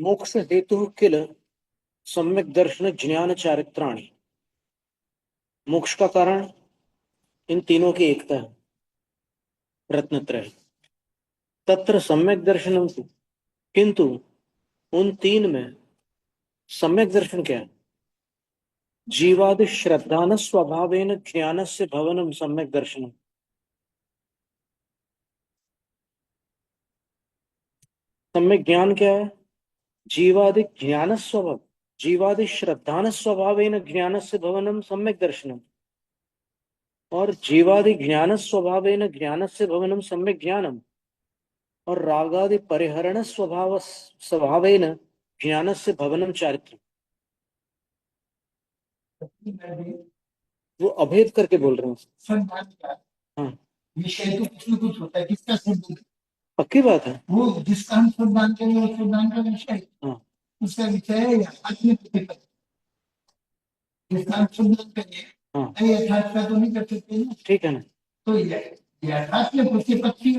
मोक्ष हेतु किल सम्यक दर्शन ज्ञान चारित्राणि। मोक्ष का कारण इन तीनों की एकता है, रत्नत्रय। तत्र सम्यक दर्शनम तु, किंतु उन तीन में सम्यक दर्शन क्या है? जीवादि श्रद्धान स्वभावेन ज्ञानस्य भवनम सम्यक दर्शनम। सम्यक ज्ञान क्या है? जीवादि ज्ञान स्वभाव, जीवादि श्रद्धान स्वभावेन ज्ञानस्य भवनम सम्यक दर्शनम। और जीवादि ज्ञान स्वभावेन ज्ञानस्य भवनम सम्यक ज्ञानम। और रागादि परिहरण स्वभावेन ज्ञानस्य भवनम चारित्रम। वो अभेद करके बोल रहे हैं। हाँ, विषय तो कुछ न कुछ होता है, किसका शुद्ध, पक्की बात है। वो जिसका हम शुद्ध मानते हैं वो शुद्ध मान का विषय, हाँ, उसका विषय है आत्म प्रतिपत्ति। जिसका हम शुद्ध मानते हैं हाँ, यथार्थ का तो नहीं कर सकते ना। ठीक है ना। तो यथार्थ में प्रतिपत्ति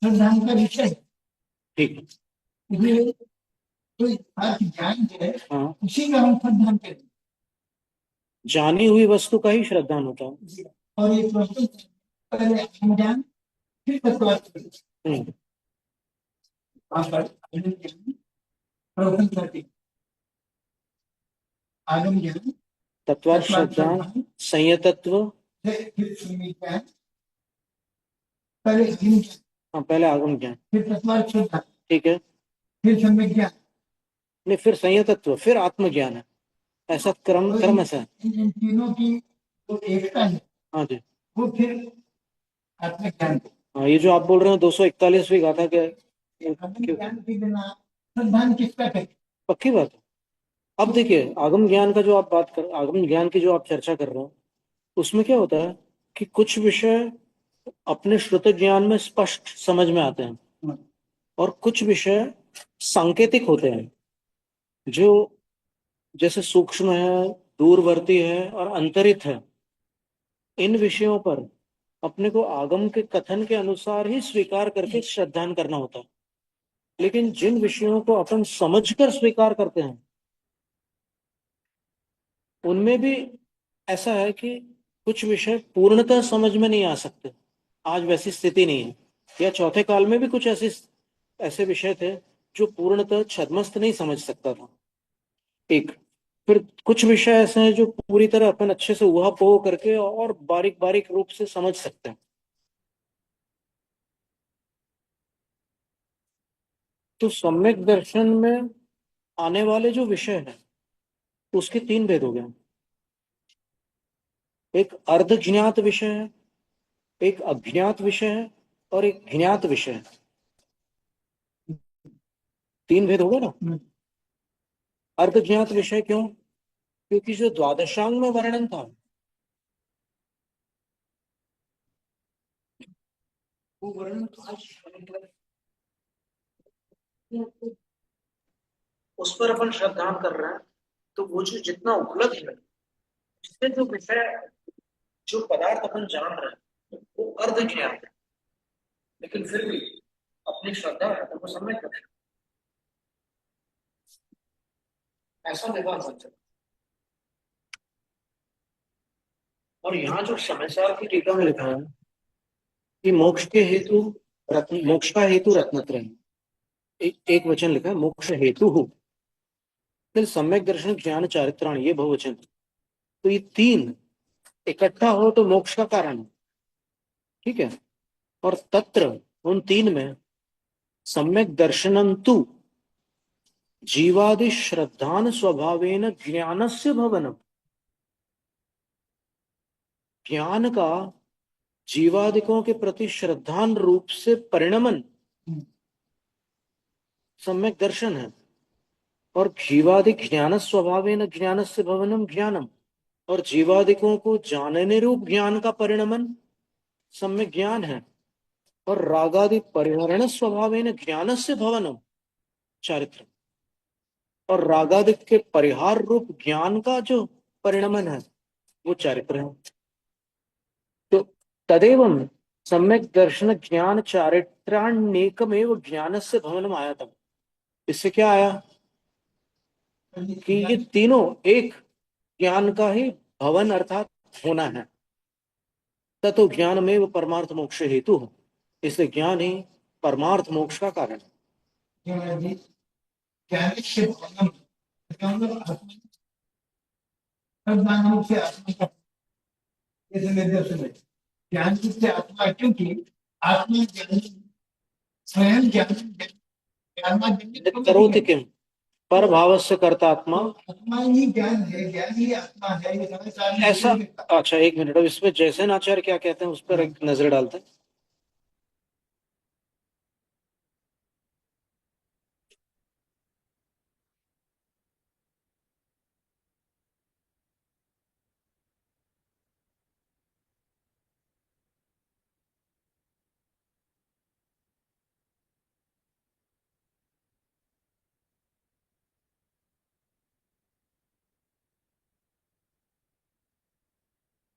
श्रद्धांत का विषय है। ठीक है। इसलिए तो यथार्थ ज्ञान जो है हाँ, उसी का हम श्रद्धांत करें। जानी हुई वस्तु का ही श्रद्धान होता है। और एक वस्तु पहले ज्ञान फिर तत्वार्थ हम्म, प्रवचन करती आगम ज्ञान तत्वार्थ श्रद्धान, संयतत्व। फिर ज्ञान, पहले आगम ज्ञान, हाँ, पहले आगम ज्ञान, फिर तत्वार्थ श्रद्धा, ठीक है। फिर सम्यक ज्ञान, नहीं, फिर संयतत्व, फिर आत्मज्ञान है। ऐसा क्रम, तो क्रम ऐसा है। इन तीनों की जो एकता है हाँ जी। वो फिर आत्मज्ञान। हाँ, ये जो आप बोल रहे हो 241वीं गाथा के ज्ञान के बिना श्रद्धान किसका है? पक्की बात है। अब देखिए, आगम ज्ञान का जो आप बात कर, आगम ज्ञान की जो आप चर्चा कर रहे हो, उसमें क्या होता है कि कुछ विषय अपने श्रुत ज्ञान में स्पष्ट समझ में आते हैं, और कुछ विषय सांकेतिक होते हैं, जो जैसे सूक्ष्म है, दूरवर्ती है और अंतरित है। इन विषयों पर अपने को आगम के कथन के अनुसार ही स्वीकार करके श्रद्धान करना होता है। लेकिन जिन विषयों को अपन समझकर स्वीकार करते हैं, उनमें भी ऐसा है कि कुछ विषय पूर्णतः समझ में नहीं आ सकते। आज वैसी स्थिति नहीं है। या चौथे काल में भी कुछ ऐसे ऐसे विषय थे जो पूर्णतः छद्मस्त नहीं समझ सकता था। एक, फिर कुछ विषय ऐसे हैं जो पूरी तरह अपन अच्छे से ऊहापोह करके और बारीक बारीक रूप से समझ सकते हैं। तो सम्यक दर्शन में आने वाले जो विषय हैं, उसके तीन भेद हो गए। एक अर्ध ज्ञात विषय है, एक अज्ञात विषय है, और एक ज्ञात विषय है। तीन भेद हो गए ना। अर्ध ज्ञात विषय क्यों? क्योंकि जो द्वादशांग में वर्णन था, वो वर्णन तो आज उस पर अपन श्रद्धान कर रहे हैं। तो वो जो जितना उपलब्ध है, जिससे जो विषय, जो पदार्थ अपन जान रहे हैं, वो अर्ध ज्ञात है। लेकिन फिर भी अपनी श्रद्धा है तो वो समय कर, ऐसा विवाह बन सकता। और यहाँ जो समयसार की टीका में लिखा है कि मोक्ष के हेतु रत्न, मोक्ष का हेतु रत्नत्रय। एक वचन लिखा है, मोक्ष हेतु हो, फिर सम्यक दर्शन ज्ञान चारित्राणी, ये बहुवचन। तो ये तीन इकट्ठा हो तो मोक्ष का कारण है, ठीक है। और तत्र, उन तीन में, सम्यक दर्शनम तु जीवादि श्रद्धान स्वभावेन ज्ञानस्य भवनम। ज्ञान का जीवादिकों के प्रति श्रद्धान रूप से परिणमन सम्यक दर्शन है। और जीवादि ज्ञान स्वभावेन ज्ञानस्य भवनम ज्ञानम। और जीवादिकों को जानने रूप ज्ञान का परिणमन सम्यक ज्ञान है। और रागादि परिहरण स्वभावेन ज्ञानस्य भवनम चारित्र। और रागादिक के परिहार रूप ज्ञान का जो परिणमन है, वो चारित्र है। तो तदेवं सम्यक दर्शन ज्ञान चारित्राण्येकमेव ज्ञानस्य भवनम आयातम। इससे क्या आया कि ये तीनों एक ज्ञान का ही भवन अर्थात होना है। ततो ज्ञान में वो परमार्थ मोक्ष हेतु है, इसलिए ज्ञान ही परमार्थ मोक्ष का कारण है। जी, ज्ञान से भवनम, इसका मतलब आत्मा, सब ज्ञान से आत्मा का, जैसे निर्देशन है ज्ञान से आत्मा, क्योंकि आत्मा ज्ञान, स्वयं ज्ञान, ज्ञान जन्य नहीं करोति है। किम पर भावस्य कर्ता आत्मा। तो आत्मा ही ज्ञान है, ज्ञान ही आत्मा है, ये समझदार नहीं ऐसा, लगता। अच्छा एक मिनट, अब इसमें जैसे आचार्य क्या कहते हैं उस पर एक नजर डालते हैं।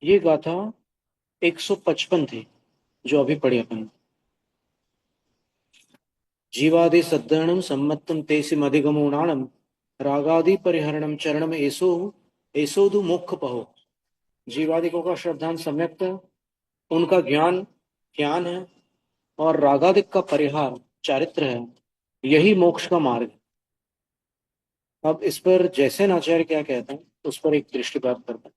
ये गाथा 155 थी जो अभी पढ़ी अपन। जीवादि सद्धरणम सम्मतम तेसि मधिगमोणाणम रागादि परिहरणम चरणम एसो एसोदु मुख पहो। जीवादिकों का श्रद्धान सम्यक्त, उनका ज्ञान ज्ञान है, और रागादिक का परिहार चारित्र है, यही मोक्ष का मार्ग है। अब इस पर जैसे आचार्य क्या कहते हैं उस पर एक दृष्टिपात करते हैं।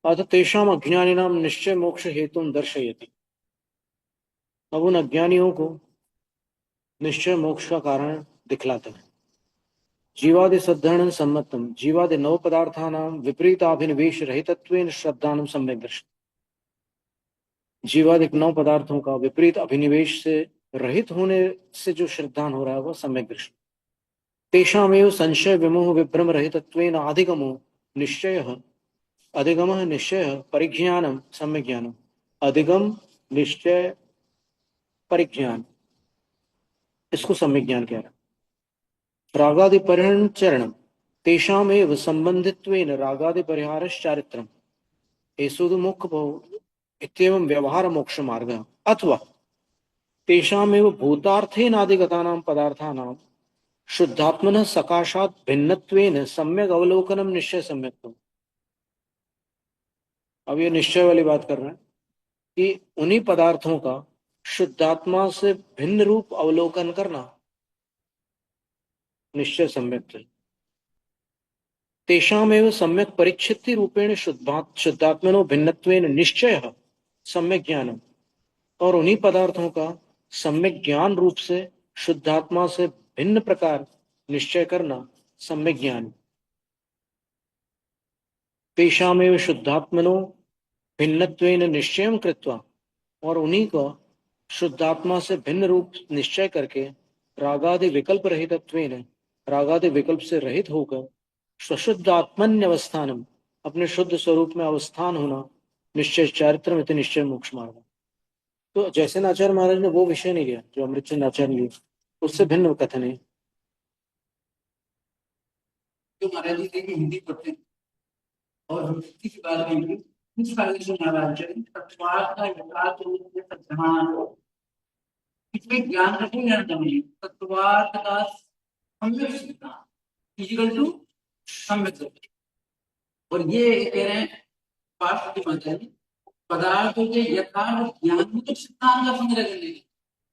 अतः तेषाम अज्ञानिनां निश्चय मोक्ष हेतु दर्शयति। अब उन अज्ञानियों को निश्चय मोक्ष का कारण दिखलाते हैं। जीवादि सद्धरण सम्मतम, जीवादि नव पदार्थानां विपरीताभिनिवेश रहितत्वेन श्रद्धानं सम्यक दर्शन। जीवादि नौ पदार्थों का विपरीत अभिनिवेश से रहित होने से जो श्रद्धान हो रहा है वह सम्यक दर्शन। तेषामेव संशय विमोह विभ्रम रहितत्वेन अधिगमो निश्चयः, अधिगमः निश्चयः परिज्ञानम सम्यक ज्ञानम। अधिगम, निश्चय, परिज्ञान, इसको सम्यक ज्ञान कह रहा है। रागादि परिहरण चरणम तेषामेव संबंधित्वेन रागादि परिहारश्चारित्रम एषोदु मुख्य भव इत्येवं व्यवहार मोक्ष मार्ग। अथवा तेषामेव भूतार्थेनादिगतानां पदार्थानां शुद्धात्मनः सकाशात् भिन्नत्वेन सम्यक अवलोकनम निश्चय सम्यक्तम। अब ये निश्चय वाली बात कर रहे हैं कि उन्हीं पदार्थों का शुद्धात्मा से भिन्न रूप अवलोकन करना निश्चय सम्यक है। तेषामेव सम्यक परिच्छित्ति रूपेण शुद्धात्मनो भिन्नत्वेन निश्चयः सम्यक ज्ञानम, और उन्हीं पदार्थों का सम्यक ज्ञान रूप से शुद्धात्मा से भिन्न प्रकार निश्चय करना सम्यक ज्ञान। तेषामेव शुद्धात्मनो भिन्नत्वेन निश्चयं कृत्वा, और उन्हीं को शुद्धात्मा से भिन्न रूप निश्चय करके रागादि विकल्प रहितत्वेन, रागादि विकल्प से रहित होकर स्वशुद्ध आत्मन्य अवस्थानम, अपने शुद्ध स्वरूप में अवस्थान होना निश्चय चारित्र में निश्चय मोक्ष मार्ग। तो जैसे नाचार्य महाराज ने वो विषय नहीं लिया जो अमृतचंद आचार्य लिए, उससे भिन्न कथन है। जो महाराज जी देखिए हिंदी पढ़ते हैं और हिंदी की बात करेंगे, इस बारे में महाराज जी तत्वार्थ का यथार्थ रूप में तत्ध्यान, इसमें ज्ञान का कोई अर्थ नहीं, तत्वार्थ का सम्यक सिद्धांत इक्वल टू सम्यक सिद्धांत। और ये कह रहे हैं पाठ की माता जी, पदार्थों के यथार्थ ज्ञान में तो सिद्धांत का संग्रह करने की।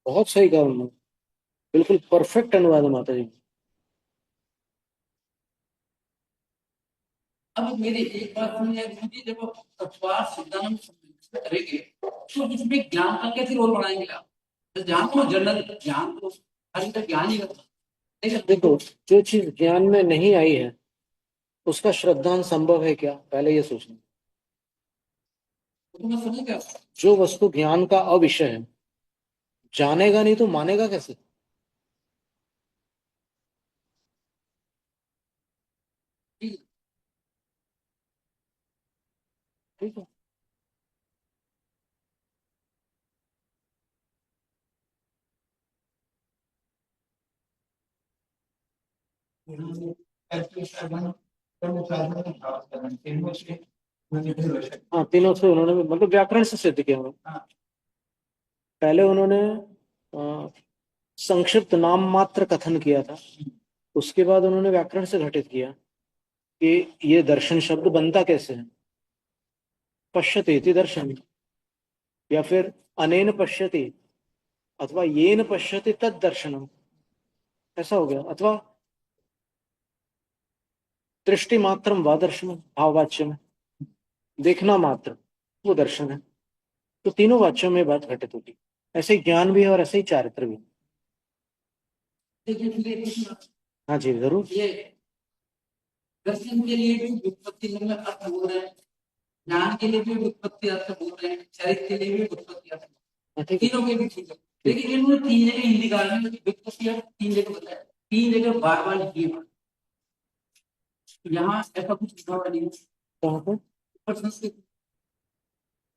बहुत सही कहा उन्होंने, बिल्कुल परफेक्ट अनुवाद है माता जी। अब मेरी एक बात सुनिए, मुझे जब तत्वार्थ सिद्धांत करेंगे तो इसमें ज्ञान का कैसे रोल बनाएंगे आप? तो ज्ञान को जनरल ज्ञान को हर तक ज्ञान ही करता है। देखो, जो चीज ज्ञान में नहीं आई है उसका श्रद्धान संभव है क्या, पहले ये सोचना। तो मैं समझ गया। जो वस्तु ज्ञान का अविषय है, जानेगा नहीं तो मानेगा कैसे? ठीक ठीक है। हाँ, तीनों से उन्होंने मतलब व्याकरण से सिद्ध किया उन्होंने। पहले उन्होंने संक्षिप्त नाम मात्र कथन किया था, उसके बाद उन्होंने व्याकरण से घटित किया कि ये दर्शन शब्द बनता कैसे है। पश्यति इति दर्शन, या फिर अनेन पश्यति, अथवा येन पश्यति तद दर्शनम, ऐसा हो गया। अथवा दृष्टि मात्रम वा दर्शन, भाववाच्य में देखना मात्र, वो दर्शन है। तो तीनों वाच्यों में बात घटित होती। ऐसे ही ज्ञान भी है और ऐसे ही चारित्र भी। है। हाँ जी, जरूर। ये दर्शन के लिए भी व्युत्पत्ति में अर्थ बोल रहे हैं, ज्ञान के लिए भी व्युत्पत्ति अर्थ बोल रहे हैं, चरित्र के लिए भी व्युत्पत्ति अर्थ, हाँ, ठीक है। तीनों के भी ठीक है। लेकिन इन्होंने तीन जगह हिंदी काल में व्युत्पत्ति अर्थ तीन जगह बताया, तीन जगह बार बार लिखी। यहाँ ऐसा कुछ लिखा हुआ नहीं है। कहाँ पर? पर संस्कृत,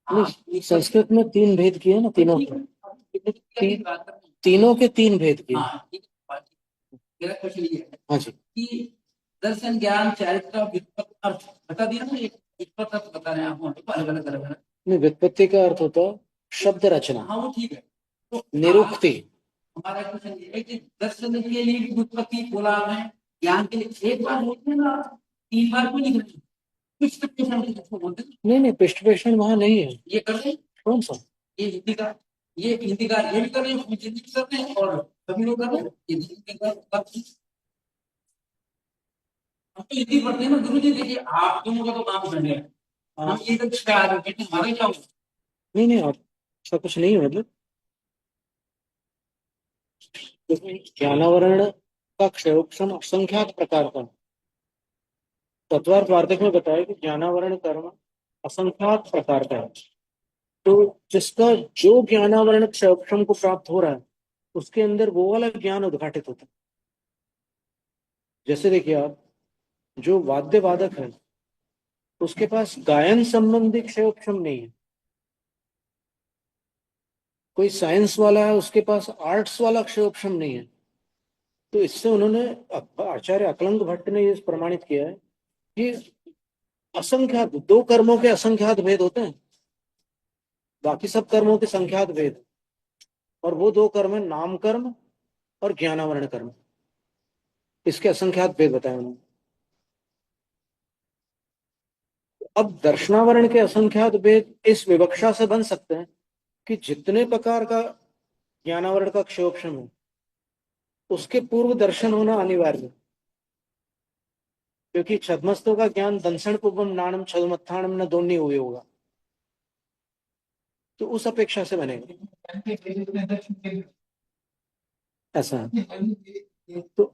नहीं, संस्कृत में तीन भेद किए ना, तीनों के तीनों के तीन भेद किए। मेरा क्वेश्चन ये है हाँ जी। कि दर्शन ज्ञान चारित्र व्युत्पत्ति अर्थ बता दिया ना, एक व्युत्पत्ति अर्थ बता रहे हैं आप अलग अलग अलग अलग। नहीं, व्युत्पत्ति का अर्थ होता है शब्द रचना। हाँ वो ठीक है। तो निरुक्ति। हमारा क्वेश्चन ये है कि दर्शन के लिए भी व्युत्पत्ति बोला है, ज्ञान के लिए एक बार लिखने ना, तीन बार क्यों लिख रहे हैं? कुछ तो क्वेश्चन बोलते हैं। नहीं नहीं, पृष्ठ पेषण वहां नहीं है। ये कर रहे हैं कौन सा? ये हिंदी का, ये हिंदी का ये भी कर रहे हैं, हिंदी भी कर रहे हैं और सभी लोग कर रहे हैं ये हिंदी का। हम तो हिंदी पढ़ते हैं ना गुरु जी, देखिए आप दोनों का तो काम कर रहे हैं, हम ये तो हमारा क्या होगा? नहीं नहीं, और ऐसा कुछ नहीं है। मतलब ज्ञानावरण का क्षयोक्षम असंख्यात प्रकार का। तत्वार्थ वार्तिक में बताया कि ज्ञानावरण कर्म असंख्यात प्रकार का है। तो जिसका जो ज्ञानावरण क्षयोक्षम को प्राप्त हो रहा है, उसके अंदर वो वाला ज्ञान उद्घाटित होता है। जैसे देखिए आप, जो वाद्य वादक है उसके पास गायन संबंधी क्षयोक्षम नहीं है। कोई साइंस वाला है, उसके पास आर्ट्स वाला क्षयोक्षम नहीं है। तो इससे उन्होंने, आचार्य अकलंग भट्ट ने ये प्रमाणित किया है कि असंख्यात दो कर्मों के असंख्यात भेद होते हैं, बाकी सब कर्मों के संख्यात भेद। और वो दो कर्म है नाम कर्म और ज्ञानावरण कर्म, इसके असंख्यात भेद बताए उन्होंने। अब दर्शनावरण के असंख्यात भेद इस विवक्षा से बन सकते हैं कि जितने प्रकार का ज्ञानावरण का क्षयोक्षम है, उसके पूर्व दर्शन होना अनिवार्य है। क्योंकि छद्मस्तों का ज्ञान दंसण पूर्वम नाणम छदमत्थाणम न दोन्ही हुए होगा, तो उस अपेक्षा से बनेगा। ऐसा है। तो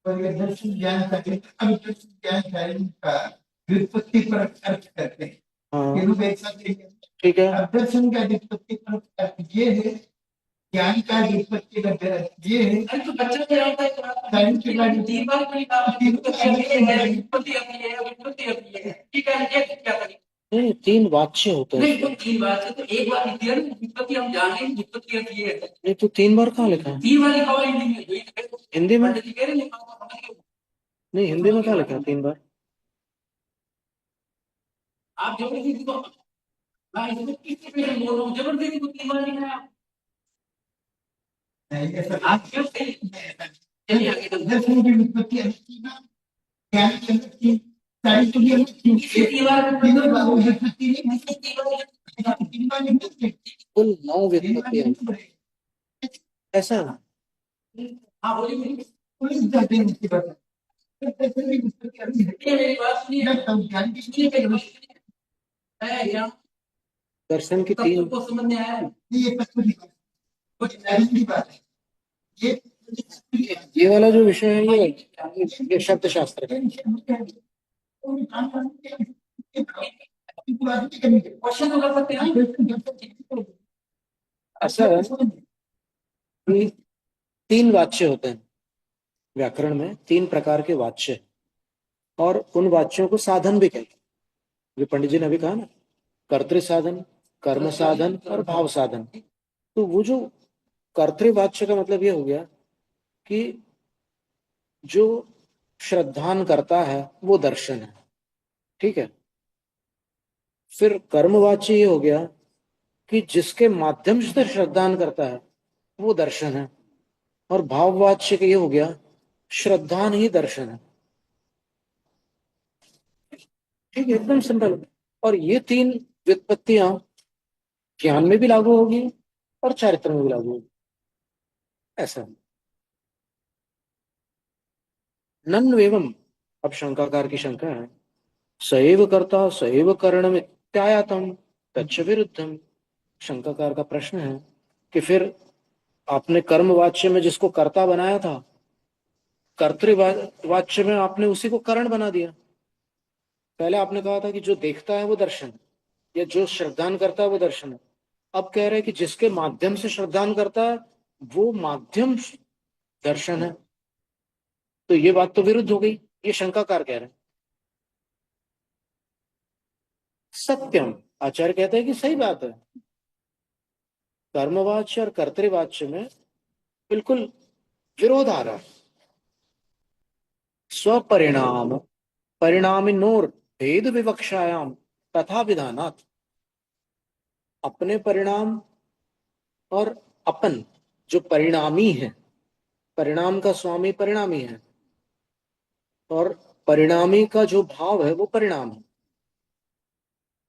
दर्शन ज्ञान का दर्शन ज्ञान का व्युत्पत्ति पर अर्थ करते हैं। हाँ, ये लोग एक साथ लेंगे। ठीक है। अब दर्शन का व्युत्पत्ति पर अर्थ ये है, ज्ञान का व्युत्पत्ति का अर्थ ये है। अरे तो बच्चा क्या होता है, साइंस के बारे में तीन बार कोई काम व्युत्पत्ति अपनी है, व्युत्पत्ति अपनी है, ठीक है ये क्या करें? नहीं, तीन वाच्य होते हैं। नहीं तो तीन बार से तो एक बार लिख दिया ना, व्युत्पत्ति हम जाने व्युत्पत्ति अपनी है। नहीं तो तीन बार कहाँ लिखा है? तीन बार लिखा हुआ हिंदी में, हिंदी में? पंडित जी कह रहे हैं लिखा हुआ, नहीं, हिंदी में कहाँ लिखा है तीन बार? आप जबरदस्ती को, मैं इसको किस पे बोल रहा हूँ, जबरदस्ती को तीन बार लिखा है आप। नहीं ऐसा आप क्यों सही, चलिए आगे दर्शन की व्युत्पत्ति अच्छी ना, ज्ञान की अच्छी सारी चीजें अच्छी, तीन बार व्युत्पत्ति नहीं, तीन बार व्युत्पत्ति कुल 9 व्युत्पत्ति है। ऐसा है। हाँ बोलिए, पुलिस जाते हैं इसकी बात दर्शन की व्युत्पत्ति अच्छी है, मेरी बात सुनिए, ज्ञान की सुनिए, मेरी बात है यहाँ दर्शन की तीन को समझ में आया है, ये तत्व की बात, कुछ की बात है। ये वाला जो विषय है, ये शब्द शास्त्र का। क्वेश्चन तो कर सकते हैं। ऐसा है कि तीन वाच्य होते हैं व्याकरण में, तीन प्रकार के वाच्य, और उन वाच्यों को साधन भी कहते हैं। जो पंडित जी ने अभी कहा ना, कर्तृ साधन, कर्म साधन और भाव साधन। तो वो जो कर्तृवाच्य का मतलब ये हो गया कि जो श्रद्धान करता है वो दर्शन है, ठीक है। फिर कर्मवाच्य ये हो गया कि जिसके माध्यम से श्रद्धान करता है वो दर्शन है। और भाववाच्य का ये हो गया श्रद्धान ही दर्शन है, ठीक है, एकदम सिंपल। और ये तीन व्युत्पत्तियां ज्ञान में भी लागू होगी और चारित्र में भी लागू होगी, ऐसा है। नन एवं, अब शंकाकार की शंका है, सएव कर्ता सएव करणम इत्यायातम तच्च विरुद्धम। शंकाकार का प्रश्न है कि फिर आपने कर्मवाच्य में जिसको कर्ता बनाया था, कर्तृवाच्य में आपने उसी को करण बना दिया। पहले आपने कहा था कि जो देखता है वो दर्शन है, या जो श्रद्धान करता है वो दर्शन है। अब कह रहे हैं कि जिसके माध्यम से श्रद्धान करता है वो माध्यम दर्शन है। तो ये बात तो विरुद्ध हो गई, ये शंकाकार कह रहे हैं। सत्यम, आचार्य कहते हैं कि सही बात है। कर्मवाच्य और कर्तृवाच्य में बिल्कुल विरोध आ रहा है। स्वपरिणाम परिणामिनोर भेद विवक्षायाम तथा विधानात्। अपने परिणाम और अपन, जो परिणामी है, परिणाम का स्वामी परिणामी है, और परिणामी का जो भाव है वो परिणाम है,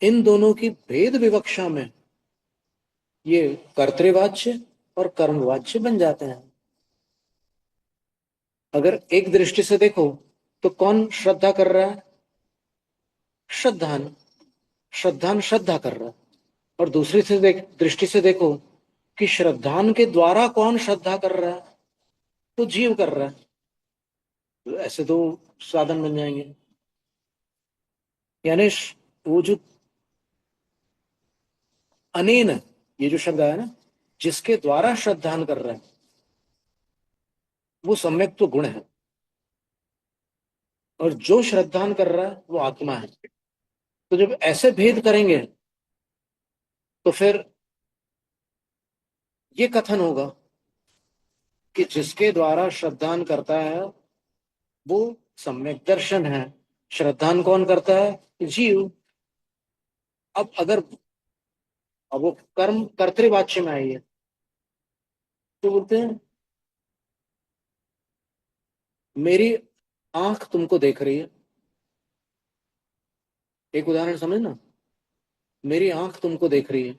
इन दोनों की भेद विवक्षा में ये कर्तृवाच्य और कर्मवाच्य बन जाते हैं। अगर एक दृष्टि से देखो तो कौन श्रद्धा कर रहा है? श्रद्धान, श्रद्धान श्रद्धा कर रहा है। और दूसरी से दृष्टि से देखो कि श्रद्धान के द्वारा कौन श्रद्धा कर रहा है? तो जीव कर रहा है। तो ऐसे तो साधन बन जाएंगे। यानी वो जो अनेन, ये जो शब्द आया ना, जिसके द्वारा श्रद्धान कर रहा है वो सम्यक तो गुण है, और जो श्रद्धान कर रहा है वो आत्मा है। तो जब ऐसे भेद करेंगे तो फिर ये कथन होगा कि जिसके द्वारा श्रद्धान करता है वो सम्यक दर्शन है। श्रद्धान कौन करता है? जीव। अब अगर, अब वो कर्म कर्तृवाच्य में आई है तो बोलते हैं मेरी आंख तुमको देख रही है। एक उदाहरण समझ ना, मेरी आंख तुमको देख रही है,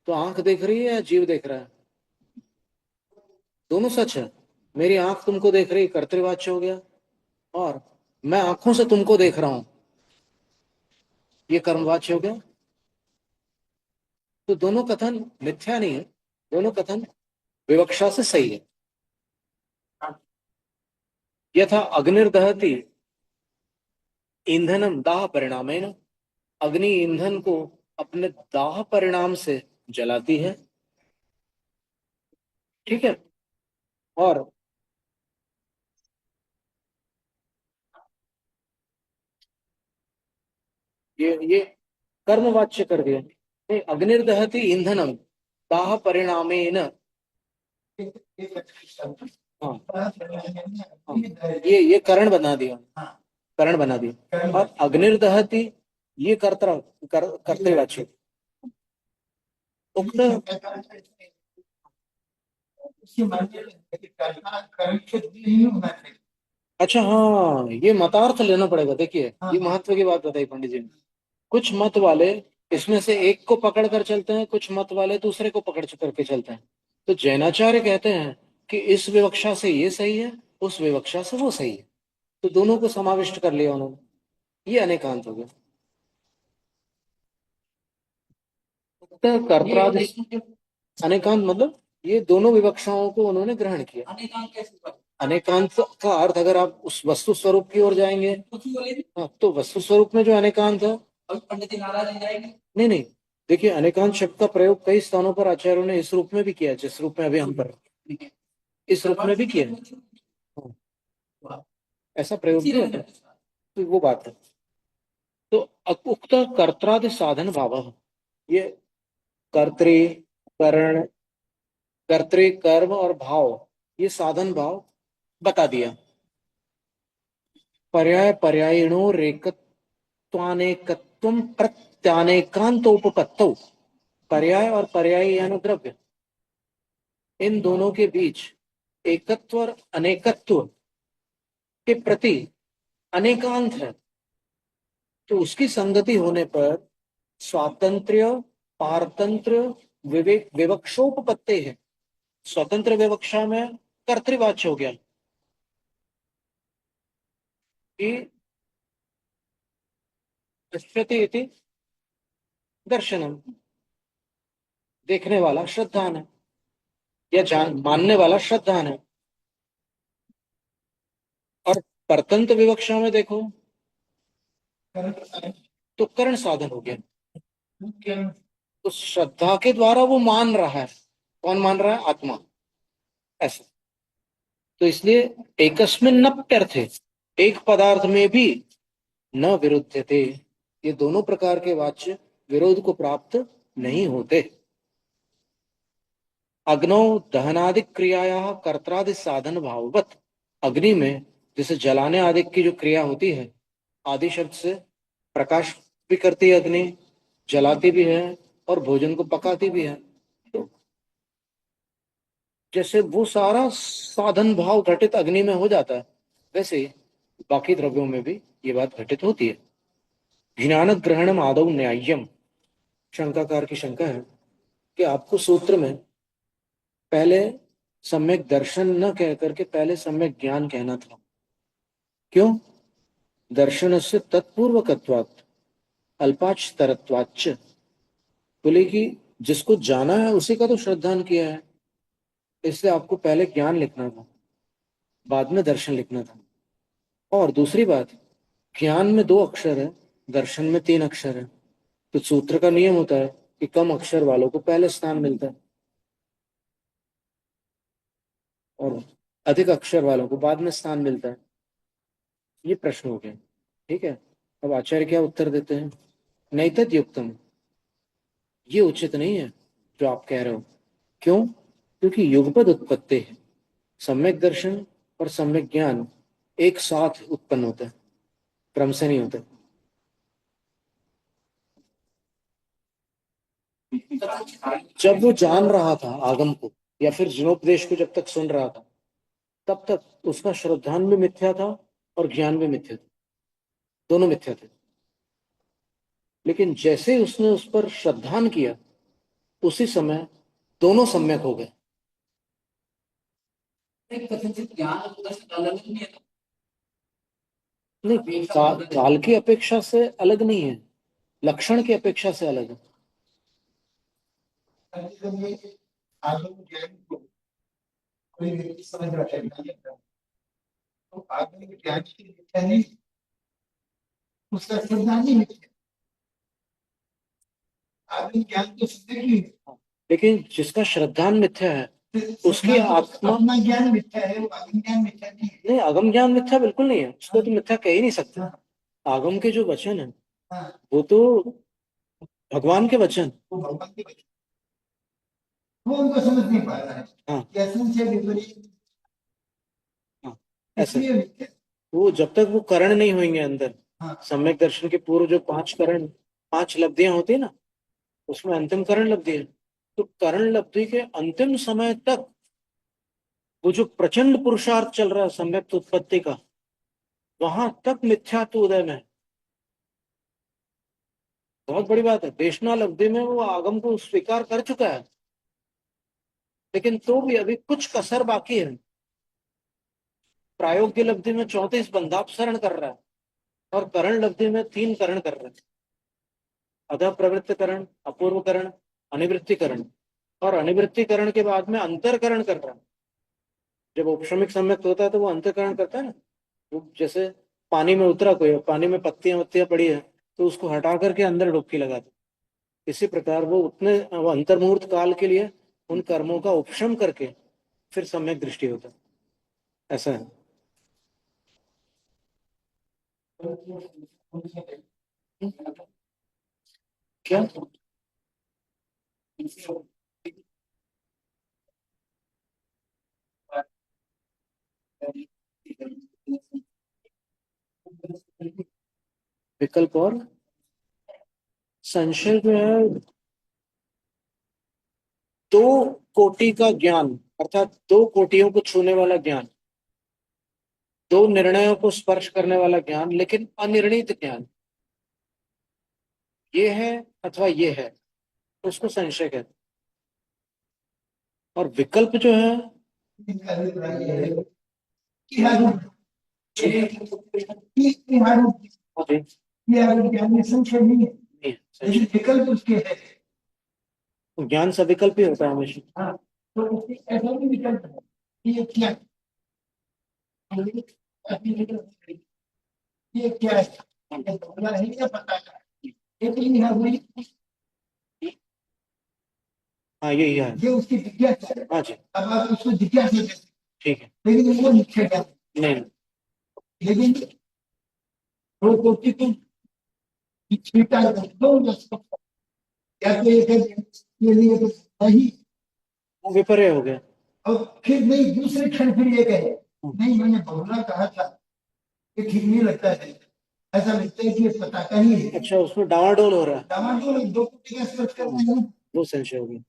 तो आंख देख रही है या जीव देख रहा है? दोनों सच है। मेरी आंख तुमको देख रही है कर्तृवाच्य हो गया, और मैं आंखों से तुमको देख रहा हूं ये कर्मवाच्य हो गया। तो दोनों कथन मिथ्या नहीं है, दोनों कथन विवक्षा से सही है। यथा अग्निर्दहति ईंधनम दाह परिणामेन। अग्नि ईंधन को अपने दाह परिणाम से जलाती है, ठीक है। और ये कर्मवाच्य कर दिया। नहीं, अग्निर्दहति ईंधनम दाह परिणामेन। हाँ, हाँ, ये करण बना दिया, करण बना दिया। और अग्निर्दहति ये कर्तृवाच्य उक्त। अच्छा, हाँ, ये मतार्थ लेना पड़ेगा। देखिए, ये महत्व की बात बताई पंडित जी ने। कुछ मत वाले इसमें से एक को पकड़ कर चलते हैं, कुछ मत वाले दूसरे को पकड़ करके चलते हैं। तो जैनाचार्य कहते हैं कि इस विवक्षा से ये सही है, उस विवक्षा से वो सही है। तो दोनों को समाविष्ट कर लिया उन्होंने, ये अनेकांत हो गया। तो कर्त्रादि अनेकांत मतलब ये दोनों विवक्षाओं को उन्होंने ग्रहण किया। अनेकांत का अर्थ, अगर आप उस वस्तु स्वरूप की ओर जाएंगे, हाँ, तो वस्तु स्वरूप में जो अनेकांत है और पंडित जी नाराज हो जाएंगे। नहीं नहीं, देखिए अनेकांत शब्द का प्रयोग कई स्थानों पर आचार्यों ने इस रूप में भी किया है, जिस रूप में अभी हम कर रहे हैं, ठीक है। इस रूप में भी किया है। हाँ, वाह। ऐसा प्रयोग इसी भी होता रंग है, तो वो बात है। तो उक्त कर्त्रादि साधन भाव, ये कर्तृ, करण, कर्तृ, कर्म और भाव, ये साधन भाव बता दिया। पर्याय पर्यायिणो रेकत्वानेकत्वम प्रत्यानेकांतोपपत्तौ, पर्याय और पर्यायी यानी द्रव्य, इन दोनों के बीच एकत्व और अनेकत्व के प्रति अनेकांत है, तो उसकी संगति होने पर स्वातंत्र्य, पारतंत्र, विवेक, विवक्षोपपत्ति है। स्वतंत्र विवक्षा में कर्तृवाच्य हो गया कि पश्यति इति दर्शनम, देखने वाला श्रद्धान है, या जान मानने वाला श्रद्धान है। और परतंत्र विवक्षा में देखो तो कर्ण साधन हो गया, तो श्रद्धा के द्वारा वो मान रहा है। कौन मान रहा है? आत्मा। ऐसा, तो इसलिए एकस्मिन नप्यर्थे, एक पदार्थ में भी न विरुद्ध थे, ये दोनों प्रकार के वाच्य विरोध को प्राप्त नहीं होते। अग्नौ दहनादि क्रियाया कर्त्रादि साधन भाववत, अग्नि में जैसे जलाने आदि की जो क्रिया होती है, आदि शब्द से प्रकाश भी करती है अग्नि, जलाती भी है और भोजन को पकाती भी है। तो जैसे वो सारा साधन भाव घटित अग्नि में हो जाता है, वैसे ही बाकी द्रव्यों में भी ये बात घटित होती है। ज्ञान ग्रहणम आदौ न्याय्यम, शंकाकार की शंका है कि आपको सूत्र में पहले सम्यक दर्शन न कह करके पहले सम्यक ज्ञान कहना था। क्यों? दर्शन से तत्पूर्वकत्वात् अल्पाचतरत्वाच्च, बोले कि जिसको जाना है उसी का तो श्रद्धान किया है, इसलिए आपको पहले ज्ञान लिखना था, बाद में दर्शन लिखना था। और दूसरी बात, ज्ञान में 2 अक्षर है, दर्शन में 3 अक्षर है, तो सूत्र का नियम होता है कि कम अक्षर वालों को पहले स्थान मिलता है और अधिक अक्षर वालों को बाद में स्थान मिलता है। ये प्रश्न हो गया। ठीक है, अब आचार्य क्या उत्तर देते हैं? नैतद युक्तम, ये उचित नहीं है जो आप कह रहे हो। क्यों? क्योंकि युगपद उत्पत्ति है, सम्यक दर्शन और सम्यक ज्ञान एक साथ उत्पन्न होता है, क्रम से नहीं होता। जब वो जान रहा था आगम को या फिर जिनोपदेश को जब तक सुन रहा था, तब तक उसका श्रद्धान भी मिथ्या था और ज्ञान भी मिथ्या था, दोनों मिथ्या थे। लेकिन जैसे उसने उस पर श्रद्धान किया, उसी समय दोनों सम्यक हो गए। एक कथनचित ज्ञान और दर्शन अलग नहीं है। नहीं, काल की अपेक्षा से अलग नहीं है, लक्षण की अपेक्षा से अलग है। आगम ज्ञान को कोई व्यक्ति समझ रहा है, तो आगम ज्ञान की मिथ्या नहीं, उसका श्रद्धा नहीं मिथ्या। आगम ज्ञान तो सिद्ध की, लेकिन जिसका श्रद्धान मिथ्या है उसकी आत्मा, अपना ज्ञान मिथ्या है, वो आगम ज्ञान मिथ्या नहीं है। नहीं, आगम ज्ञान मिथ्या बिल्कुल नहीं है, उसको तो मिथ्या कह ही नहीं सकते। आगम के जो वचन है वो तो भगवान के वचन, वो भगवान के वचन, वो उनको समझ नहीं पा रहा है। हाँ संशय विपरीत, हाँ, ऐसे इसलिए मिथ्या। वो जब तक वो करण नहीं होंगे अंदर, हाँ, सम्यक दर्शन के पूर्व जो 5 करण, 5 लब्धियां होती है ना, उसमें अंतिम करण लब्धि है। तो करण लब्धि के अंतिम समय तक वो जो प्रचंड पुरुषार्थ चल रहा है सम्यक उत्पत्ति का, वहां तक मिथ्यात्व उदय में है। बहुत बड़ी बात है, देशना लब्धि में वो आगम को स्वीकार कर चुका है, लेकिन तो भी अभी कुछ कसर बाकी है। प्रायोग्य लब्धि में 34 बंधापसरण कर रहा है और करण लब्धि में 3 करण कर रहा है, अतः प्रवृत्तिकरण, अपूर्वकरण, अनिवृत्तिकरण। और अनिवृत्तिकरण के बाद में अंतरकरण कर रहा है। जब औपशमिक सम्यक होता है तो वो अंतरकरण करता है ना, वो जैसे पानी में उतरा कोई, पानी में पत्तियां वत्तियां पड़ी है, तो उसको हटा करके अंदर डुबकी लगा दो। इसी प्रकार वो अंतर्मुहूर्त काल के लिए उन कर्मों का उपशम करके फिर सम्यक दृष्टि होता है। ऐसा है। क्या? विकल्प और संशय जो है, दो कोटि का ज्ञान, अर्थात दो कोटियों को छूने वाला ज्ञान, दो निर्णयों को स्पर्श करने वाला ज्ञान, लेकिन अनिर्णित ज्ञान, ये है अथवा ये है, उसको संशय कहते हैं। और विकल्प जो है, संशय नहीं है, नहीं है, लेकिन संशय। विकल्प उसके है। तो ज्ञान सविकल्प ही होता है हमेशा। हाँ, तो उसके ऐसा भी विकल्प है कि ये क्या है, ये क्या है, ये भोला है या पता है, लेकिन यहाँ वही हाँ यही है। ये उसकी जिज्ञासा है। हाँ जी। अब आप उसको जिज्ञासा कहते हैं, ठीक है। लेकिन वो मुख्य ज्ञान नहीं, लेकिन दो कोटि को छीटा दो या तो ये लिए तो नहीं, वो विपर्य हो गया। और फिर नहीं दूसरे क्षण फिर ये कहे नहीं मैंने बहुला कहा था, ये ठीक नहीं लगता है, ऐसा लगता है कि ये पता का ही है। अच्छा, उसमें डावाडोल हो रहा है, डामाडोल दो कोटि का स्पर्श कर रहे हैं। वो संशय हो गया।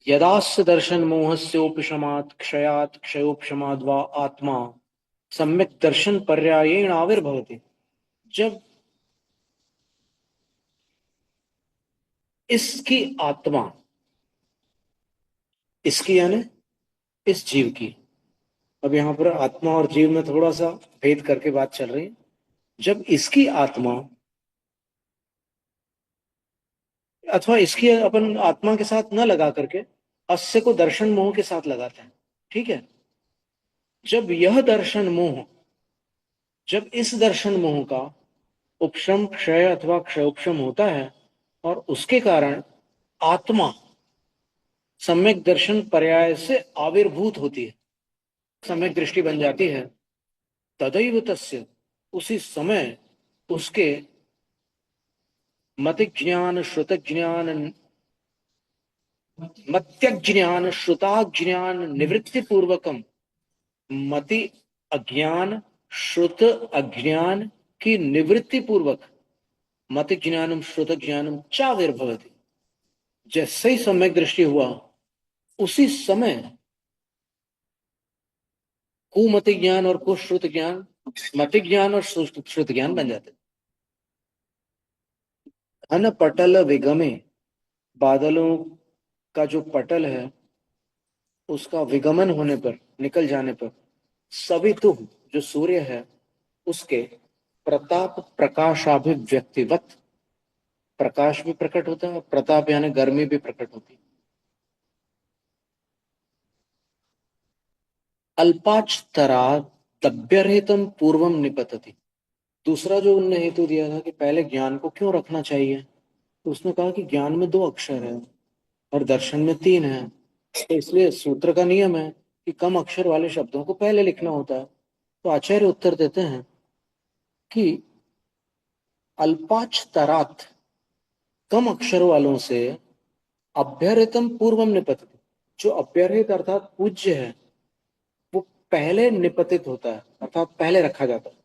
यदास्य दर्शन मोहस्योपशमात् क्षयात् क्षयोपशमाद् वा आत्मा सम्यक दर्शन पर्यायेण आविर्भवति। जब इसकी आत्मा, इसकी यानी इस जीव की, अब यहां पर आत्मा और जीव में थोड़ा सा भेद करके बात चल रही है। जब इसकी आत्मा, अथवा इसकी अपन आत्मा के साथ न लगा करके अस्य को दर्शन मोह के साथ लगाते हैं, ठीक है। जब यह दर्शन मोह, जब इस दर्शन मोह का उपशम क्षय अथवा क्षयोपशम होता है और उसके कारण आत्मा सम्यक दर्शन पर्याय से आविर्भूत होती है, सम्यक दृष्टि बन जाती है, तदैव तस्य, उसी समय उसके मति ज्ञान श्रुत ज्ञान मत्यक ज्ञान श्रुताज्ञान निवृत्ति पूर्वकम, मति अज्ञान श्रुत अज्ञान की निवृत्ति पूर्वक मति ज्ञानम श्रुत ज्ञानम चाविर्भवति। जैसे ही सम्यक दृष्टि हुआ उसी समय कुमति ज्ञान और कुश्रुत ज्ञान मति ज्ञान और श्रुत ज्ञान बन जाते। घन पटल विगमे, बादलों का जो पटल है उसका विगमन होने पर, निकल जाने पर, सवितु जो सूर्य है उसके प्रताप प्रकाशाभिव्यक्तिवत, प्रकाश भी प्रकट होता है, प्रताप यानी गर्मी भी प्रकट होती है। अल्पाचतरा तभ्यरहितम पूर्वम निपतति। दूसरा जो उनने हेतु दिया था कि पहले ज्ञान को क्यों रखना चाहिए, तो उसने कहा कि ज्ञान में दो अक्षर है और दर्शन में तीन है, तो इसलिए सूत्र का नियम है कि कम अक्षर वाले शब्दों को पहले लिखना होता है। तो आचार्य उत्तर देते हैं कि अल्पाचतरात, कम अक्षर वालों से, अभ्यर्हितम पूर्वम निपतति, जो अभ्यर्हित अर्थात पूज्य है वो पहले निपतित होता है, अर्थात पहले रखा जाता है।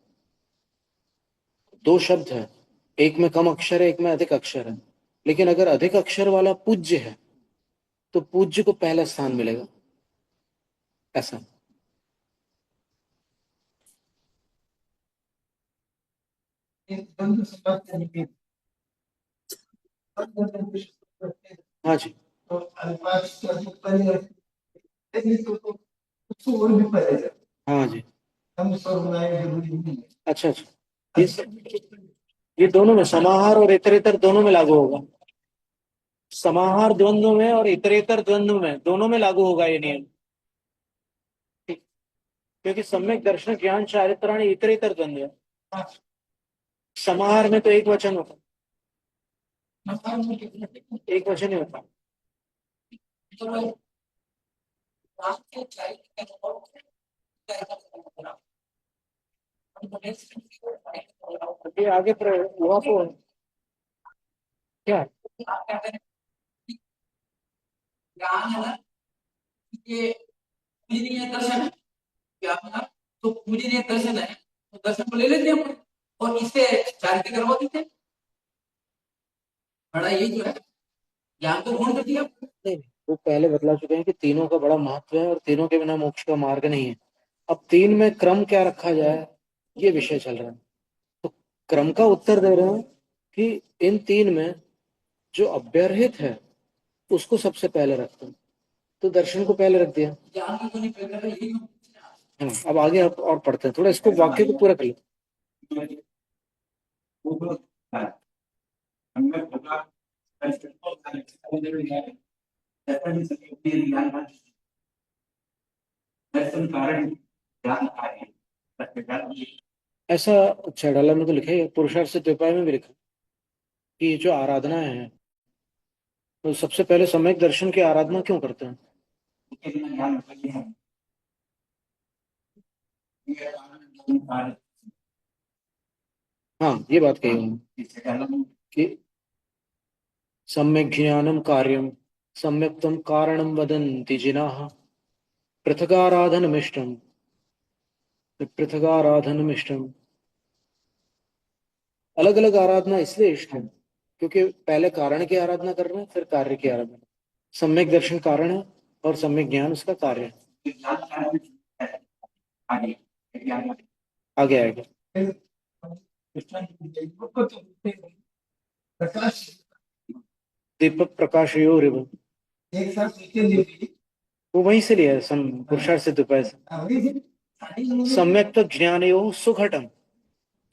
दो शब्द है, एक में कम अक्षर है, एक में अधिक अक्षर है, लेकिन अगर अधिक अक्षर वाला पूज्य है तो पूज्य को पहला स्थान मिलेगा, ऐसा। द्वंद्व समाप्त करने हाँ जी। तो अल्पाक्ष तो पहले तो उसको और भी पहले हाँ जी। हम सर्वनाम जरूरी नहीं है। अच्छा अच्छा, ये दोनों में, समाहार और इतरेतर दोनों में लागू होगा। समाहार द्वंद्व में और इतरेतर द्वंद्व में, दोनों में लागू होगा ये नियम। ठीक। क्योंकि सम्यक दर्शन ज्ञान चारित्राणि इतर इतर द्वंद्व है। हाँ, समाहार में तो एक वचन होता संसार में कितने है, एक वचन ही होता है। तो वो रात के चाहिए अभी आगे हुआ तो क्या ज्ञान है ना, ये पूजनीय दर्शन है क्या है? तो पूजनीय दर्शन है, तो दर्शन को ले लेते हैं हम और इससे चारित्र्य करवा देते हैं। बड़ा यही जो है ज्ञान को ग्रहण कर दिया। नहीं, वो पहले बतला चुके हैं कि तीनों का बड़ा महत्व है और तीनों के बिना मोक्ष का मार्ग नहीं है। अब तीन में क्रम क्या रखा जाए, ये विषय चल रहा है। तो क्रम का उत्तर दे रहे हैं कि इन तीन में जो अव्यवहित है उसको सबसे पहले रखते हैं, तो दर्शन को पहले रख दिया। ज्ञान की तो नहीं पहले यही अब आगे आप और पढ़ते हैं, थोड़ा इसको वाक्य को पूरा कर लो। ऐसा छेड़ाला में तो लिखा है, पुरुषार्थ से द्विपाय में भी लिखा कि ये जो आराधना है, तो सबसे पहले सम्यक दर्शन की आराधना क्यों करते हैं? हाँ, ये बात कही उन्होंने कि सम्यक ज्ञानम कार्यम सम्यक्तम कारणम वदन्ति जिनाः पृथगाराधनमिष्टम पृथगाराधनमिष्टम। अलग अलग आराधना इसलिए इष्ट है क्योंकि पहले कारण की आराधना कर रहे हैं, फिर कार्य की आराधना। सम्यक दर्शन कारण है और सम्यक ज्ञान उसका कार्य है। आगे आएगा। प्रकाश दीपक प्रकाशयोरिव, एक साथ नीचे ले ली। वो वहीं से लिया है, पुरुषार्थ से दोपहर से। हाँ, वही से साड़ी उन्होंने सम्यक तो ज्ञानयो सुघटम।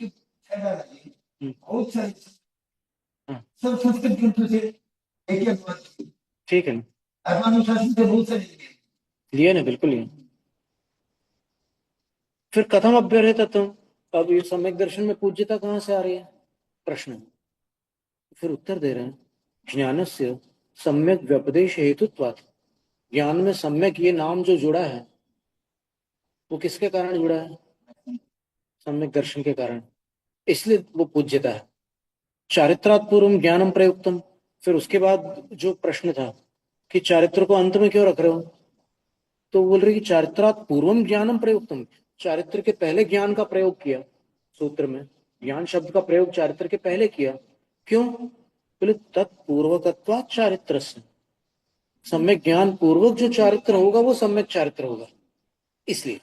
फायदा लगी। हम्म, बहुत सारी हाँ, सब संस्कृत ग्रंथों से एक एक बात ठीक है ना, आत्मानुशासन से बहुत सारी चीजें। लिया ना, बिल्कुल लिया। फिर कथम अभ्यर्थ तत्व, अब ये सम्यक दर्शन में पूज्यता कहाँ से आ रही है प्रश्न। फिर उत्तर दे रहे हैं, ज्ञानस्य सम्यक व्यपदेश हेतुत्वात्। ज्ञान में सम्यक ये नाम जो जुड़ा है वो किसके कारण जुड़ा है? सम्यक दर्शन के कारण, इसलिए वो पूज्यता है। चारित्रात् पूर्वम ज्ञानम प्रयुक्तम, फिर उसके बाद जो प्रश्न था कि चारित्र को अंत में क्यों रख रहे हो, तो बोल रहे कि चारित्रात् पूर्वम ज्ञानम प्रयुक्तम, चारित्र के पहले ज्ञान का प्रयोग किया। सूत्र में ज्ञान शब्द का प्रयोग चारित्र के पहले किया, क्यों? बोले तत्पूर्वकत्वात् चारित्रस्य, सम्यक ज्ञान पूर्वक जो चारित्र होगा वो सम्यक चारित्र होगा, इसलिए।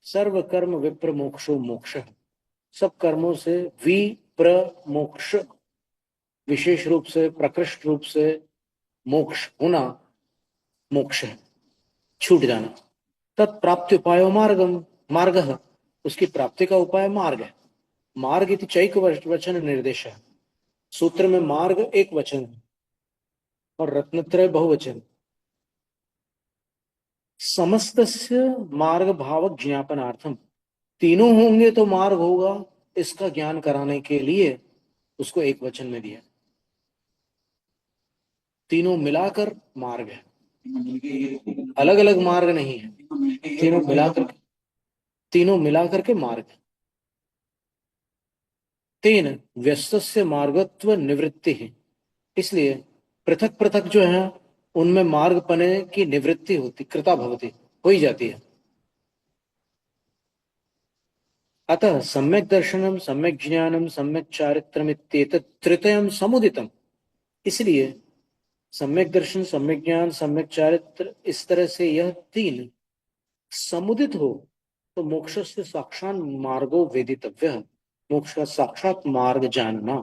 सर्व कर्म विप्र मोक्षो मोक्ष, सब कर्मों से विप्र मोक्ष, विशेष रूप से प्रकृष्ट रूप से मोक्ष होना मोक्ष है, छूट जाना। तत्प्राप्ति उपाय मार्गम, मार्ग, उसकी प्राप्ति का उपाय मार्ग है। मार्ग इति चैक वचन निर्देश है। सूत्र में मार्ग एक वचन है और रत्नत्रय बहुवचन। समस्तस्य मार्ग भाव ज्ञापनार्थम, तीनों होंगे तो मार्ग होगा, इसका ज्ञान कराने के लिए उसको एक वचन में दिया। तीनों मिलाकर मार्ग है, अलग अलग मार्ग नहीं है, तीनों मिलाकर के मार्ग है। तीन व्यस्तस्य मार्गत्व निवृत्ति है, इसलिए पृथक पृथक जो है उनमें मार्ग पने की निवृत्ति होती, कृता भवती, हो ही जाती है। अतः सम्यक दर्शनम सम्यक ज्ञानम सम्यक चारित्रमित्येतत् तृतीयम समुदितम, इसलिए सम्यक दर्शन सम्यक ज्ञान सम्यक चारित्र, इस तरह से यह तीन समुदित हो तो मोक्ष से साक्षात मार्गो वेदितव्य, मोक्ष का साक्षात मार्ग जानना।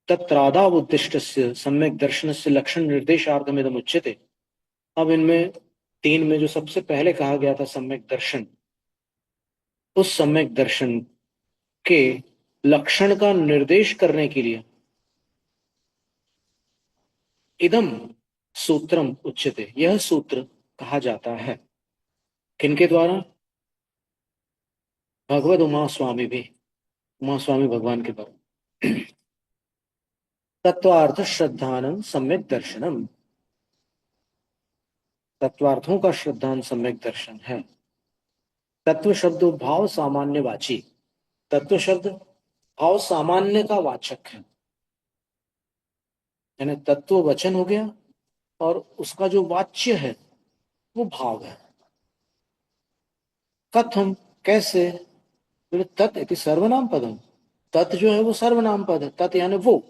तत्रादावुद्दिष्टस्य सम्यक दर्शनस्य लक्षण निर्देशार्थमिदम उच्यते। अब इनमें तीन में जो सबसे पहले कहा गया था सम्यक दर्शन, उस सम्यक दर्शन के लक्षण का निर्देश करने के लिए इदम सूत्रम उच्यते, यह सूत्र कहा जाता है। किनके द्वारा? भगवत उमा स्वामी भी, उमा स्वामी भगवान के द्वारा। तत्वार्थ श्रद्धानम सम्यक दर्शनम, तत्वार्थों का श्रद्धान सम्यक दर्शन है। तत्व शब्द भाव सामान्य वाची, तत्व शब्द भाव सामान्य का वाचक है, यानी तत्व वचन हो गया और उसका जो वाच्य है वो भाव है। कथम, कैसे? बोले तत् इति सर्वनाम पदम, तत् जो है वो सर्वनाम पद है। तत् यानी वो,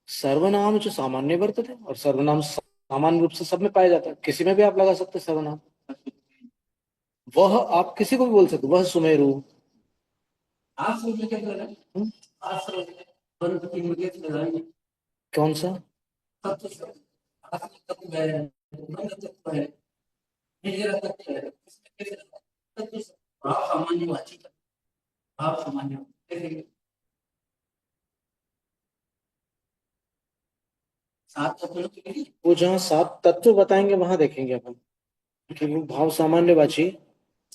सर्वनाम जो सामान्य वर्तते और सर्वनाम सामान्य रूप से सब में पाया जाता है, किसी में भी आप लगा सकते हैं सर्वनाम। वह आप किसी को भी बोल सकते, वह सुमेरु। आप समझ में क्या कर रहे हैं? आप समझ में बंद की मुझे लगाएंगे कौन सा? तत्व शब्द, आप तत्व है, बंद तत्व है, निजरा तत्व है, इसमें कैसे लगता है? तत्व शब्द भाव सामान्य वाची, भाव सामान्य कैसे? सात तत्व तो नहीं। वो जहाँ सात तत्व बताएंगे वहां देखेंगे अपन कि वो भाव सामान्यवाची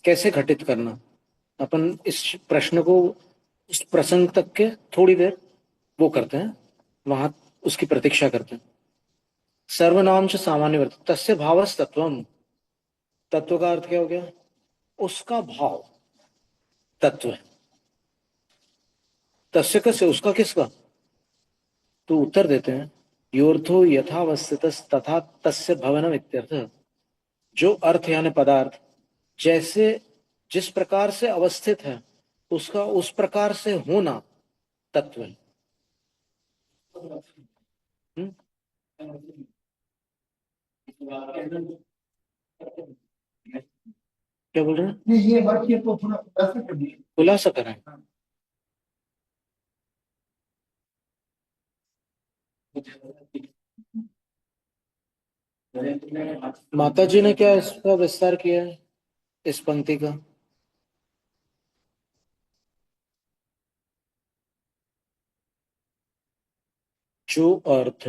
कैसे घटित करना। अपन इस प्रश्न को उस प्रसंग तक के थोड़ी देर वो करते हैं, वहां उसकी प्रतीक्षा करते हैं। सर्वनाम से सामान्य वर्त तस्य भावस तत्वम, तत्व का अर्थ क्या हो गया? उसका भाव तत्व है। तस्य कस्य, उसका किसका? तो उत्तर देते हैं योर्थो यथावस्थित तथा तस्य भवनम इत्यर्थ, जो अर्थ यानी पदार्थ जैसे जिस प्रकार से अवस्थित है उसका उस प्रकार से होना तत्व है। हम्म? क्या बोल रहे हैं? नहीं, ये वाक्य को थोड़ा खुलासा कर दिए। खुलासा करें। माता जी ने क्या इसका विस्तार किया है इस पंक्ति का? जो अर्थ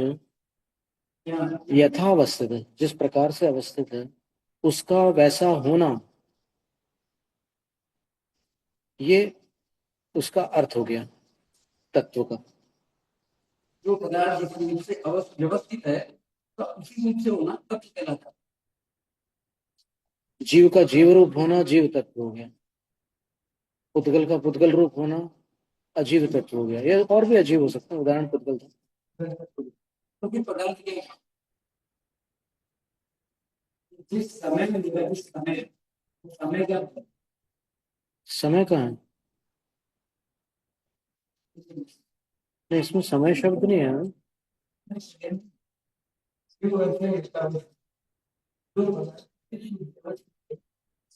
यथावस्थित है, जिस प्रकार से अवस्थित है उसका वैसा होना, ये उसका अर्थ हो गया तत्व का। जो पदार्थ जिस रूप से व्यवस्थित है तो उसी रूप से होना तत्व कहलाता है। जीव का जीव रूप होना जीव तत्व हो गया, पुद्गल का पुद्गल रूप होना अजीव तत्व हो गया। ये और भी अजीब हो सकता है, उदाहरण पुद्गल था। तो फिर पदार्थ के जिस समय में मिला, जिस समय का समय का है? नहीं, इसमें समय शब्द नहीं है। जो ऐसे इसका जो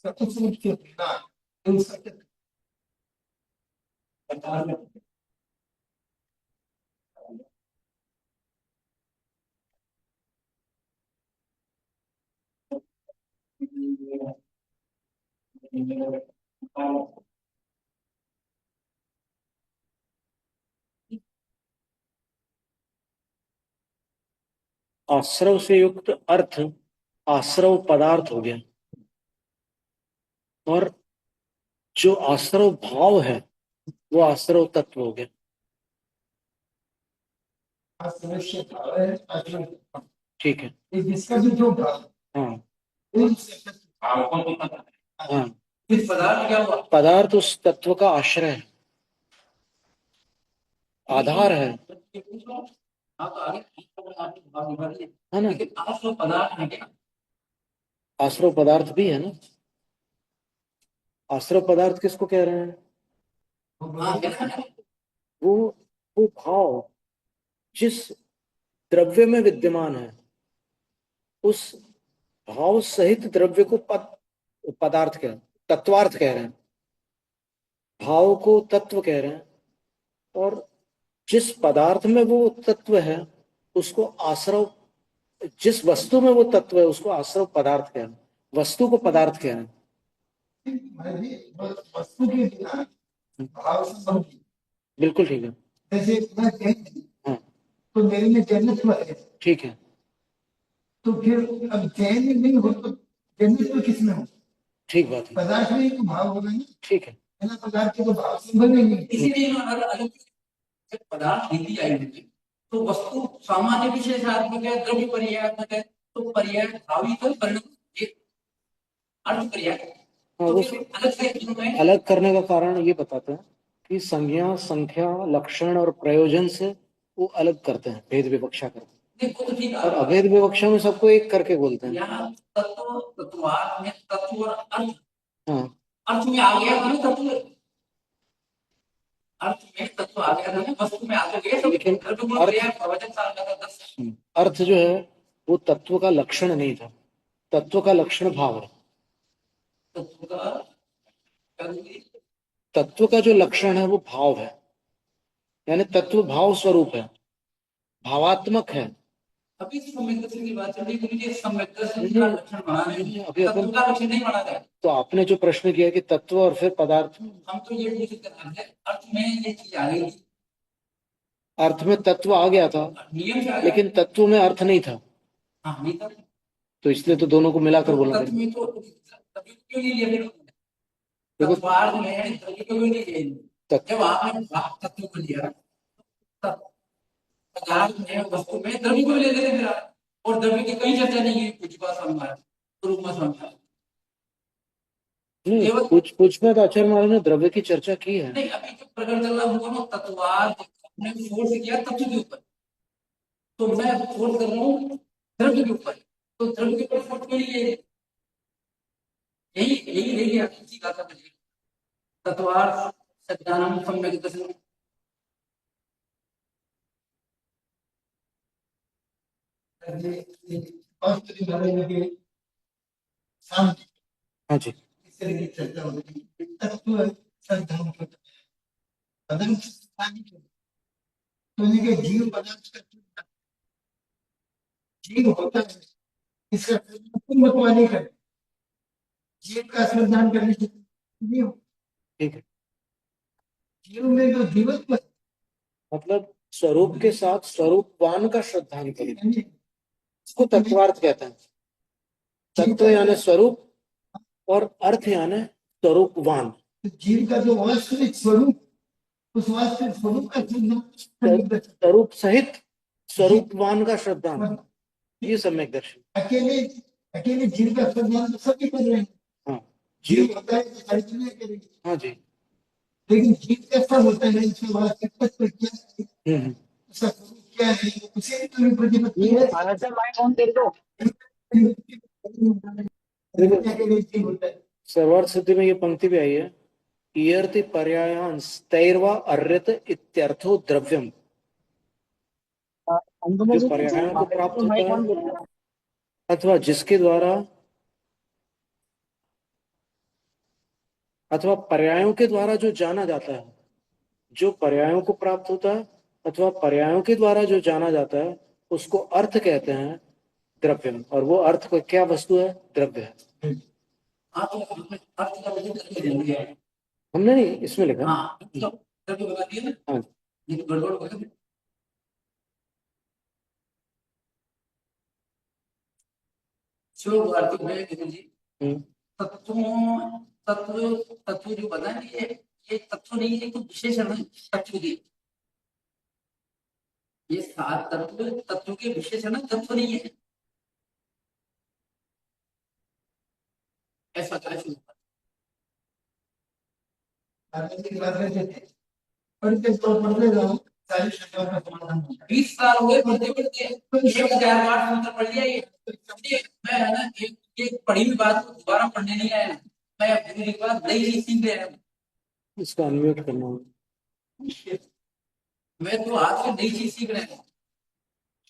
सकुच रूप से होना, इन सत्य आश्रव से युक्त अर्थ आश्रव पदार्थ हो गया, और जो आश्रव भाव है वो आश्रव तत्व हो गया। आश्रय भाव है, आश्रय ठीक है। जिसका भी जो भाव, हाँ उन भाव को पता है। हाँ, फिर पदार्थ क्या हुआ? पदार्थ उस तत्व का आश्रय है, आधार है। हाँ तो आगे भाव विभाग है। है ना? लेकिन आप तो पदार्थ है क्या? आश्रव पदार्थ भी है ना। आश्रव पदार्थ किसको कह रहे हैं? हाँ कैसा है? वो वो भाव जिस द्रव्य में विद्यमान है उस भाव सहित द्रव्य को पदार्थ कह, तत्वार्थ कह रहे हैं। भाव को तत्व कह रहे हैं, और जिस पदार्थ में वो तत्व है उसको आश्रव, जिस वस्तु में वो तत्व है उसको आश्रव पदार्थ कह रहे हैं, वस्तु को पदार्थ कह रहे हैं। मैं भी वस्तु के बिना भाव संभव नहीं। बिल्कुल ठीक है। जैसे मैं जैन हूं, हाँ तो मेरे में जन्नत है, ठीक है। तो फिर अब चैन ही नहीं हो तो जन्नत तो किसमें हो? ठीक बात है, पदार्थ में ही तो भाव होगा ना, ठीक है। है ना? पदार्थ के तो भाव संभव ही नहीं। इसीलिए अलग अलग जब पदार्थ नीति आई हुई तो वस्तु सामान्य विशेषात्मक है, द्रव्य पर्यायात्मक है, तो पर्याय भावी तो परिणाम ये अर्थ पर्याय, हाँ, तो वो फिर अलग से इनमें अलग करने का कारण ये बताते हैं कि संज्ञा, संख्या, लक्षण और प्रयोजन से वो अलग करते हैं, भेद विवक्षा करते हैं। देखो तो ठीक और अभेद विवक्षा में सबको एक करके बोलते हैं। यहाँ तत्व तत्वार्थ में तत्व और अर्थ, हाँ, अर्थ में आ गया था तत्व, अर्थ में तत्व आ गया था ना, वस्तु में आ तो गया, लेकिन द्रव्य गुण अर्थ, पर्याय प्रवचन साल का 10 अर्थ जो है वो तत्व का लक्षण नहीं था, तत्व का लक्षण भाव है। तत्व का तत्व का जो लक्षण है वो भाव है, यानी तत्व भाव स्वरूप है, भावात्मक है। अभी सम्यक दर्शन की बात चल रही है, मुझे सम्यक दर्शन नहीं, का लक्षण बनाना है, अभी अपन तत्व का लक्षण नहीं बनाना है। तो आपने जो प्रश्न किया कि तत्व और फिर पदार्थ, हम तो ये पूछ कर रहे हैं अर्थ में ये चीज आ गई थी, अर्थ में तत्व आ गया था, नियम से आ गया, लेकिन तत्व में अर्थ नहीं था, हाँ नहीं था, तो इसलिए तो दोनों को मिलाकर तो बोलना तत्व पड़ेगा। में तो तभी क्यों नहीं लिया फिर उन्होंने? देखो, तत्वार्थ में तभी क्यों नहीं लिया? तत्व जब आपने भाव तत्व को लिया, तब पदार्थ में वस्तु में द्रव्य को भी ले लेते फिर आप, और द्रव्य की कहीं चर्चा नहीं है कुछ बात समझा, रूप में समझा, नहीं, केवल कुछ में तो आचार्य महाराज ने द्रव्य की चर्चा की है। नहीं, अभी जो प्रकरण चल रहा होगा ना तत्वार्थ, हमने फोर्स किया तत्व के ऊपर, तो मैं फोर्स कर रहा हूँ द्रव्य के ऊपर, तो द्रव्य के ऊपर फोर्स क्यों नहीं है? यही यही यही आपकी बात है, तत्वार्थ सज्ञानम सम्यक दर्शन, शांति हाँ जी, इस तरह की चर्चा होती है। तत्व श्रद्धा पदार्थ तो उन्हें जीव पदार्थ का जीव होता है, इसका मतवा नहीं कर, जीव का श्रद्धान करने से नहीं हो, ठीक है। जीव में जो जीवत्व मतलब स्वरूप के साथ स्वरूपवान का श्रद्धान करें, है, इसको तत्वार्थ कहते हैं। तत्व यानी स्वरूप और अर्थ यानी स्वरूपवान, तो जीव का जो वास्तविक स्वरूप, उस वास्तविक स्वरूप का श्रद्धा, स्वरूप सहित स्वरूपवान का श्रद्धान, ये सम्यक दर्शन। अकेले अकेले जीव का श्रद्धा तो सभी कर रहे हैं, हाँ, जीव होता है तो चरित्र करेंगे, हाँ जी, लेकिन जीव कैसा होता है इसके वास्तविक तत्व क्या है, हम्म, उसका स्वरूप क्या है, उसे भी प्रतिपत्ति है। देखो, सर्वार्थ सिद्धि में ये पंक्ति भी आई है, ईयर्ति पर्यायान् तैर्वा अर्यत इत्यर्थो द्रव्यम, जो पर्यायों को प्राप्त होता है अथवा जिसके द्वारा, अथवा पर्यायों के द्वारा जो जाना जाता है, जो पर्यायों को प्राप्त होता है अथवा पर्यायों के द्वारा जो जाना जाता है, उसको अर्थ कहते हैं द्रव्यम, और वो अर्थ को क्या वस्तु है? द्रव्य है। हाँ तो अर्थ का वजन करके दे दिया है, हमने नहीं इसमें लिखा। हाँ तो द्रव्य बता दिया ना, हाँ, ये तो गड़बड़ हो गया। शिव भारती में जी तत्वों तत्व तत्व जो बना है ये तत्व नहीं है, तो विशेषण है तत्व के, ये सात तत्व तत्व के विशेषण है, तत्व नहीं है, ऐसा क्या है? सारी शंकाओं का समाधान होता 20 साल हो गए पढ़ते पढ़ते, 1000 बार सूत्र पढ़ लिया ये मैं है ना, एक पढ़ी हुई बात को दोबारा पढ़ने नहीं आया, मैं गुरु जी के पास नई चीज सीख रहा हूँ, इसका अनम्यूट करना होगा। मैं तो आज से नई चीज सीख रहा हूँ।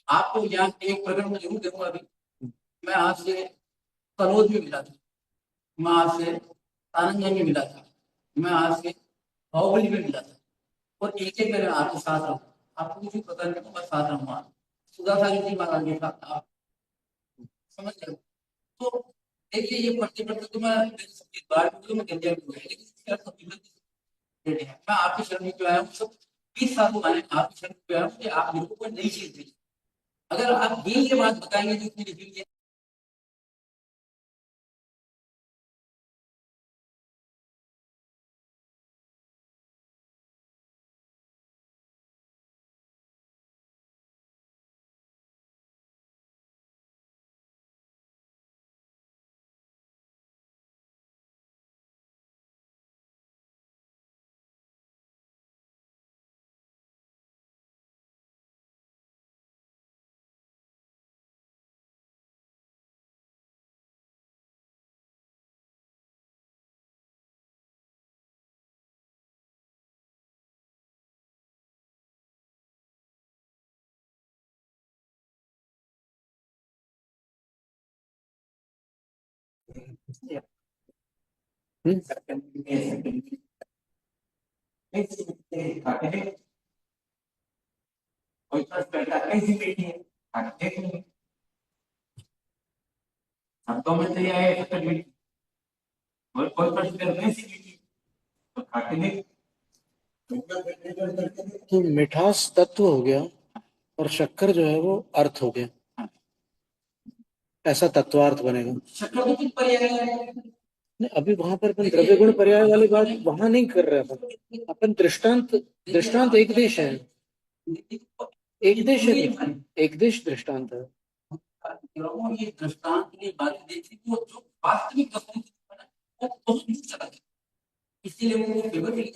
आपको यहाँ एक प्रकरण में जरूर देखूंगा अभी, मैं आज से कनौज में मिला था, मैं आज से तारंगन में मिला था, मैं आज से बाहुबली में मिला था, और एक एक मेरे आपके साथ रहूँ, आपको कुछ पता नहीं तो मैं साथ रहूंगा, सुधा सागर जी महाराज के साथ, आप समझ रहे हो? तो देखिए ये पढ़ते पढ़ते तो मैं इस बार तो मैं गंजा भी हो गया, लेकिन इसके अर्थ अभी मैं आपके शरण में क्यों आया हूँ, सब 20 साल तो मैंने आपके शरण में क्यों आया हूँ कि आप मेरे को कोई नई चीज दी, अगर आप ये बात बताएंगे जो उसने लिखी है, कोई प्रश्न कैसी बेटी है, देख लो शब्दों में तो यह है और कोई प्रश्न कैसी बेटी तो खाते देख। तो मिठास तत्व हो गया और शक्कर जो है वो अर्थ हो गया, ऐसा तत्वार्थ बनेगा। शक्कर भी किस पर्याय है? नहीं, अभी वहां पर अपन द्रव्य गुण पर्याय वाली बात वहां नहीं कर रहे अपन। अपन दृष्टांत, दृष्टांत एक देश है, एक देश है, एक देश दृष्टांत है। ये दृष्टांत की बात देखी तो जो वास्तविक वस्तु है ना, वो बहुत नीचे चला गया, इसीलिए वो फेवर के लिए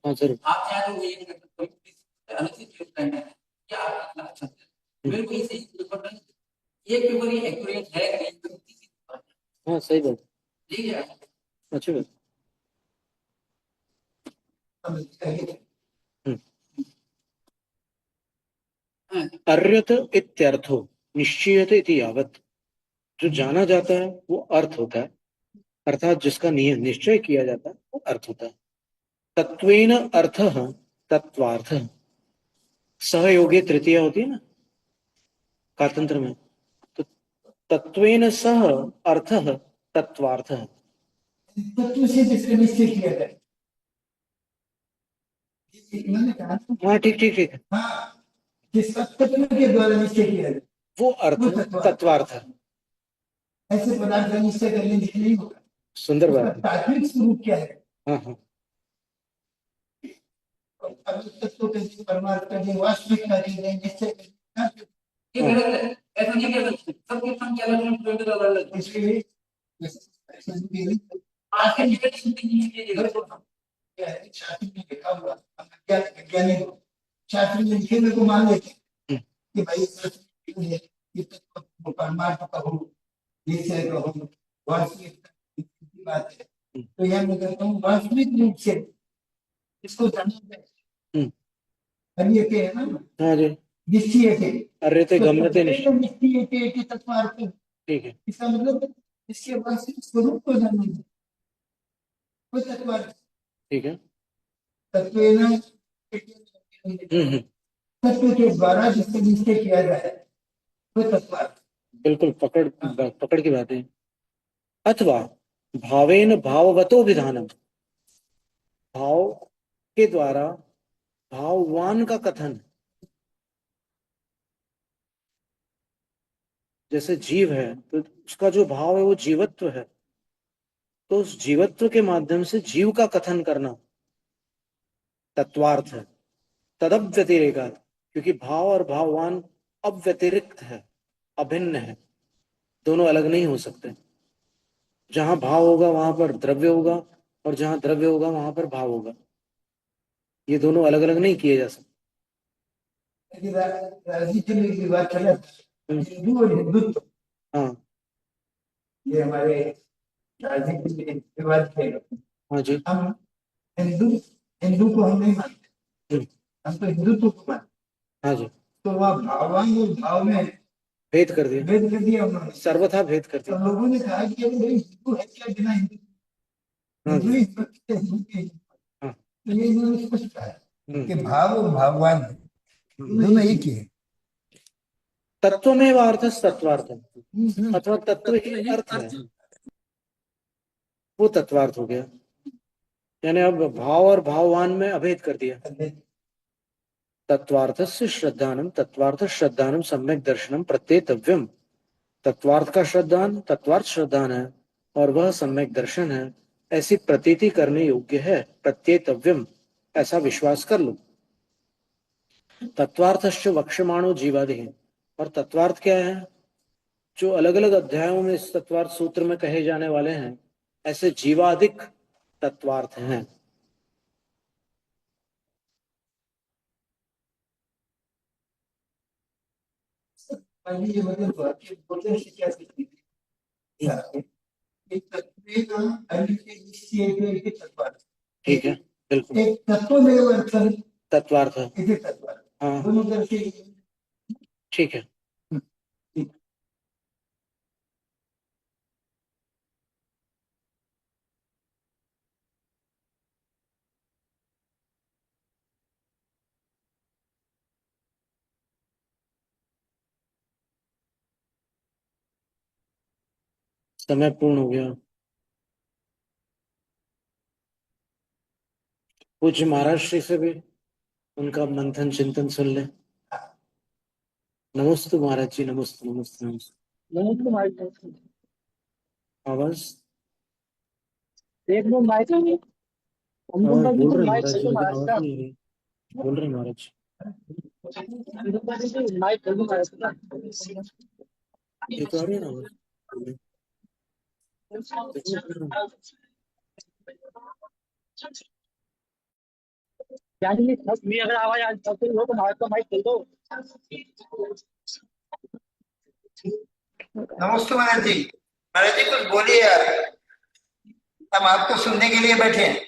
हाँ जरूर। आप चाहे तो ये अलग से चेक करना है कि आप कितना अच्छा है। मेरे को इसे ये पेपर ये एक्यूरेट है कि नहीं, हाँ सही बात, ठीक है। अच्छी बात। अर्यत इत्यर्थो निश्चयते इति यावत, जो जाना जाता है वो अर्थ होता है, अर्थात जिसका निश्चय किया जाता है वो अर्थ होता है। तत्वेन अर्थः तत्वार्थ, सहयोगी तृतीया होती है ना कातंत्र में, तो तत्वेन सह अर्थः तत्वार्थ। तत्व से जिसका निश्चय किया जाए, मैंने कहा हाँ ठीक ठीक ठीक, हाँ, जिसका तत्व के द्वारा निश्चय किया जाए वो अर्थ वो तत्वार्थ है। ऐसे पदार्थ का निश्चय करने से नहीं होगा। सुंदर उसका बात है। तात्विक स्वरूप क्या है? हाँ हाँ अब तत्व का परमार्थ का जो वास्तविक का निश्चय ये गलत है, ऐसा नहीं कर सकते, सबके संग अलग अलग इसलिए आज के जीवन सुनते नहीं है क्या है, शास्त्र में लिखा हुआ, हम वैज्ञानिक हो, शास्त्र में लिखे में को मान लेते कि भाई ये तत्व परमार्थ का हो, निश्चय का हो, वास्तविक की बात है। तो यह मैं कहता हूँ वास्तविक रूप से इसको जाना जाए। अब ये क्या है ना, हाँ जी, निश्चय के अर्यते गम्यते निश्चय, निश्चय के तत्वार्थ, ठीक है इसका मतलब इसके वास्तविक स्वरूप को जानना है, वो तत्वार्थ। ठीक है। तत्व हम्म। तत्व के द्वारा जिससे निश्चय किया जाए वो तत्वार्थ। बिल्कुल पकड़, पकड़ की बात है। अथवा भावेन भाववतो विधानम, भाव के द्वारा भाववान का कथन, जैसे जीव है तो उसका जो भाव है वो जीवत्व है, तो उस जीवत्व के माध्यम से जीव का कथन करना तत्वार्थ है। तदब व्यतिरेकात, क्योंकि भाव और भाववान अब व्यतिरिक्त है, अभिन्न है, दोनों अलग नहीं हो सकते। जहां भाव होगा वहां पर द्रव्य होगा, और जहां द्रव्य होगा वहां पर भाव होगा, ये दोनों अलग अलग नहीं किए जा सकते। राजनीति में विवाद चला, हिंदू और हिंदुत्व, हाँ ये हमारे राजनीति में विवाद थे। हाँ जी। हम हिंदू, हिंदू को हम नहीं मानते, हम्म, हम तो हिंदुत्व को मानते। हाँ जी, तो वह भावांग और भाव में भेद कर दिया, भेद कर दिया उन्होंने। सर्वथा भेद कर तो दिया। लोगों ने कहा कि अरे भाई हिंदू है क्या बिना हिंदू, हाँ हिंदू जी। ही सत्य है, हिंदू के। हाँ। तो ये इन्होंने स्पष्ट कहा है कि हम्म। भाव और भाववान दोनों एक ही है। तत्व में अर्थ तत्वार्थ, अथवा तत्व ही अर्थ है, वो तत्वार्थ हो गया। यानी अब भाव और भाववान में अभेद कर दिया। तत्वार्थस्य श्रद्धानम तत्वार्थ श्रद्धानम सम्यक दर्शनम प्रत्येतव्यम। तत्वार्थ का श्रद्धान तत्वार्थ श्रद्धान है और वह सम्यक दर्शन है, ऐसी प्रतीति करने योग्य है। प्रत्येतव्यम, ऐसा विश्वास कर लो। तत्वार्थश्च वक्ष्यमाणो जीवादि है, और तत्वार्थ क्या है? जो अलग अलग अध्यायों में इस तत्वार्थ सूत्र में कहे जाने वाले हैं, ऐसे जीवाधिक तत्वार्थ हैं। पहले ये मतलब कि बोलने से क्या सीखती थी? एक तत्व का अन्य के निश्चय के तत्व। ठीक है, बिल्कुल। एक तत्व में वर्तन तत्वार्थ है। इसे तत्व। हाँ, दोनों तरफ से ठीक है। समय पूर्ण हो गया। पूज्य महाराज श्री से भी उनका मंथन चिंतन सुन ले। नमस्ते महाराज जी, नमस्ते नमस्ते नमस्ते। नमस्ते माइक। आवाज एक दो माइक है। हम लोग का बोल भी रहे माइक महाराज है जी, तो लेकिन महाराज आवाज का। नहीं आ रही। बोल रहे महाराज। हम लोग का भी माइक है तो महाराज का। ये तो आ रही है ना आवाज? देखो, बोल रहे हैं। यानी बस मैं अगर आवाज आज चलती हो तो महाराज का माइक खोल दो। नमस्ते महाराज जी। महाराज जी कुछ बोलिए यार, हम आपको सुनने के लिए बैठे हैं।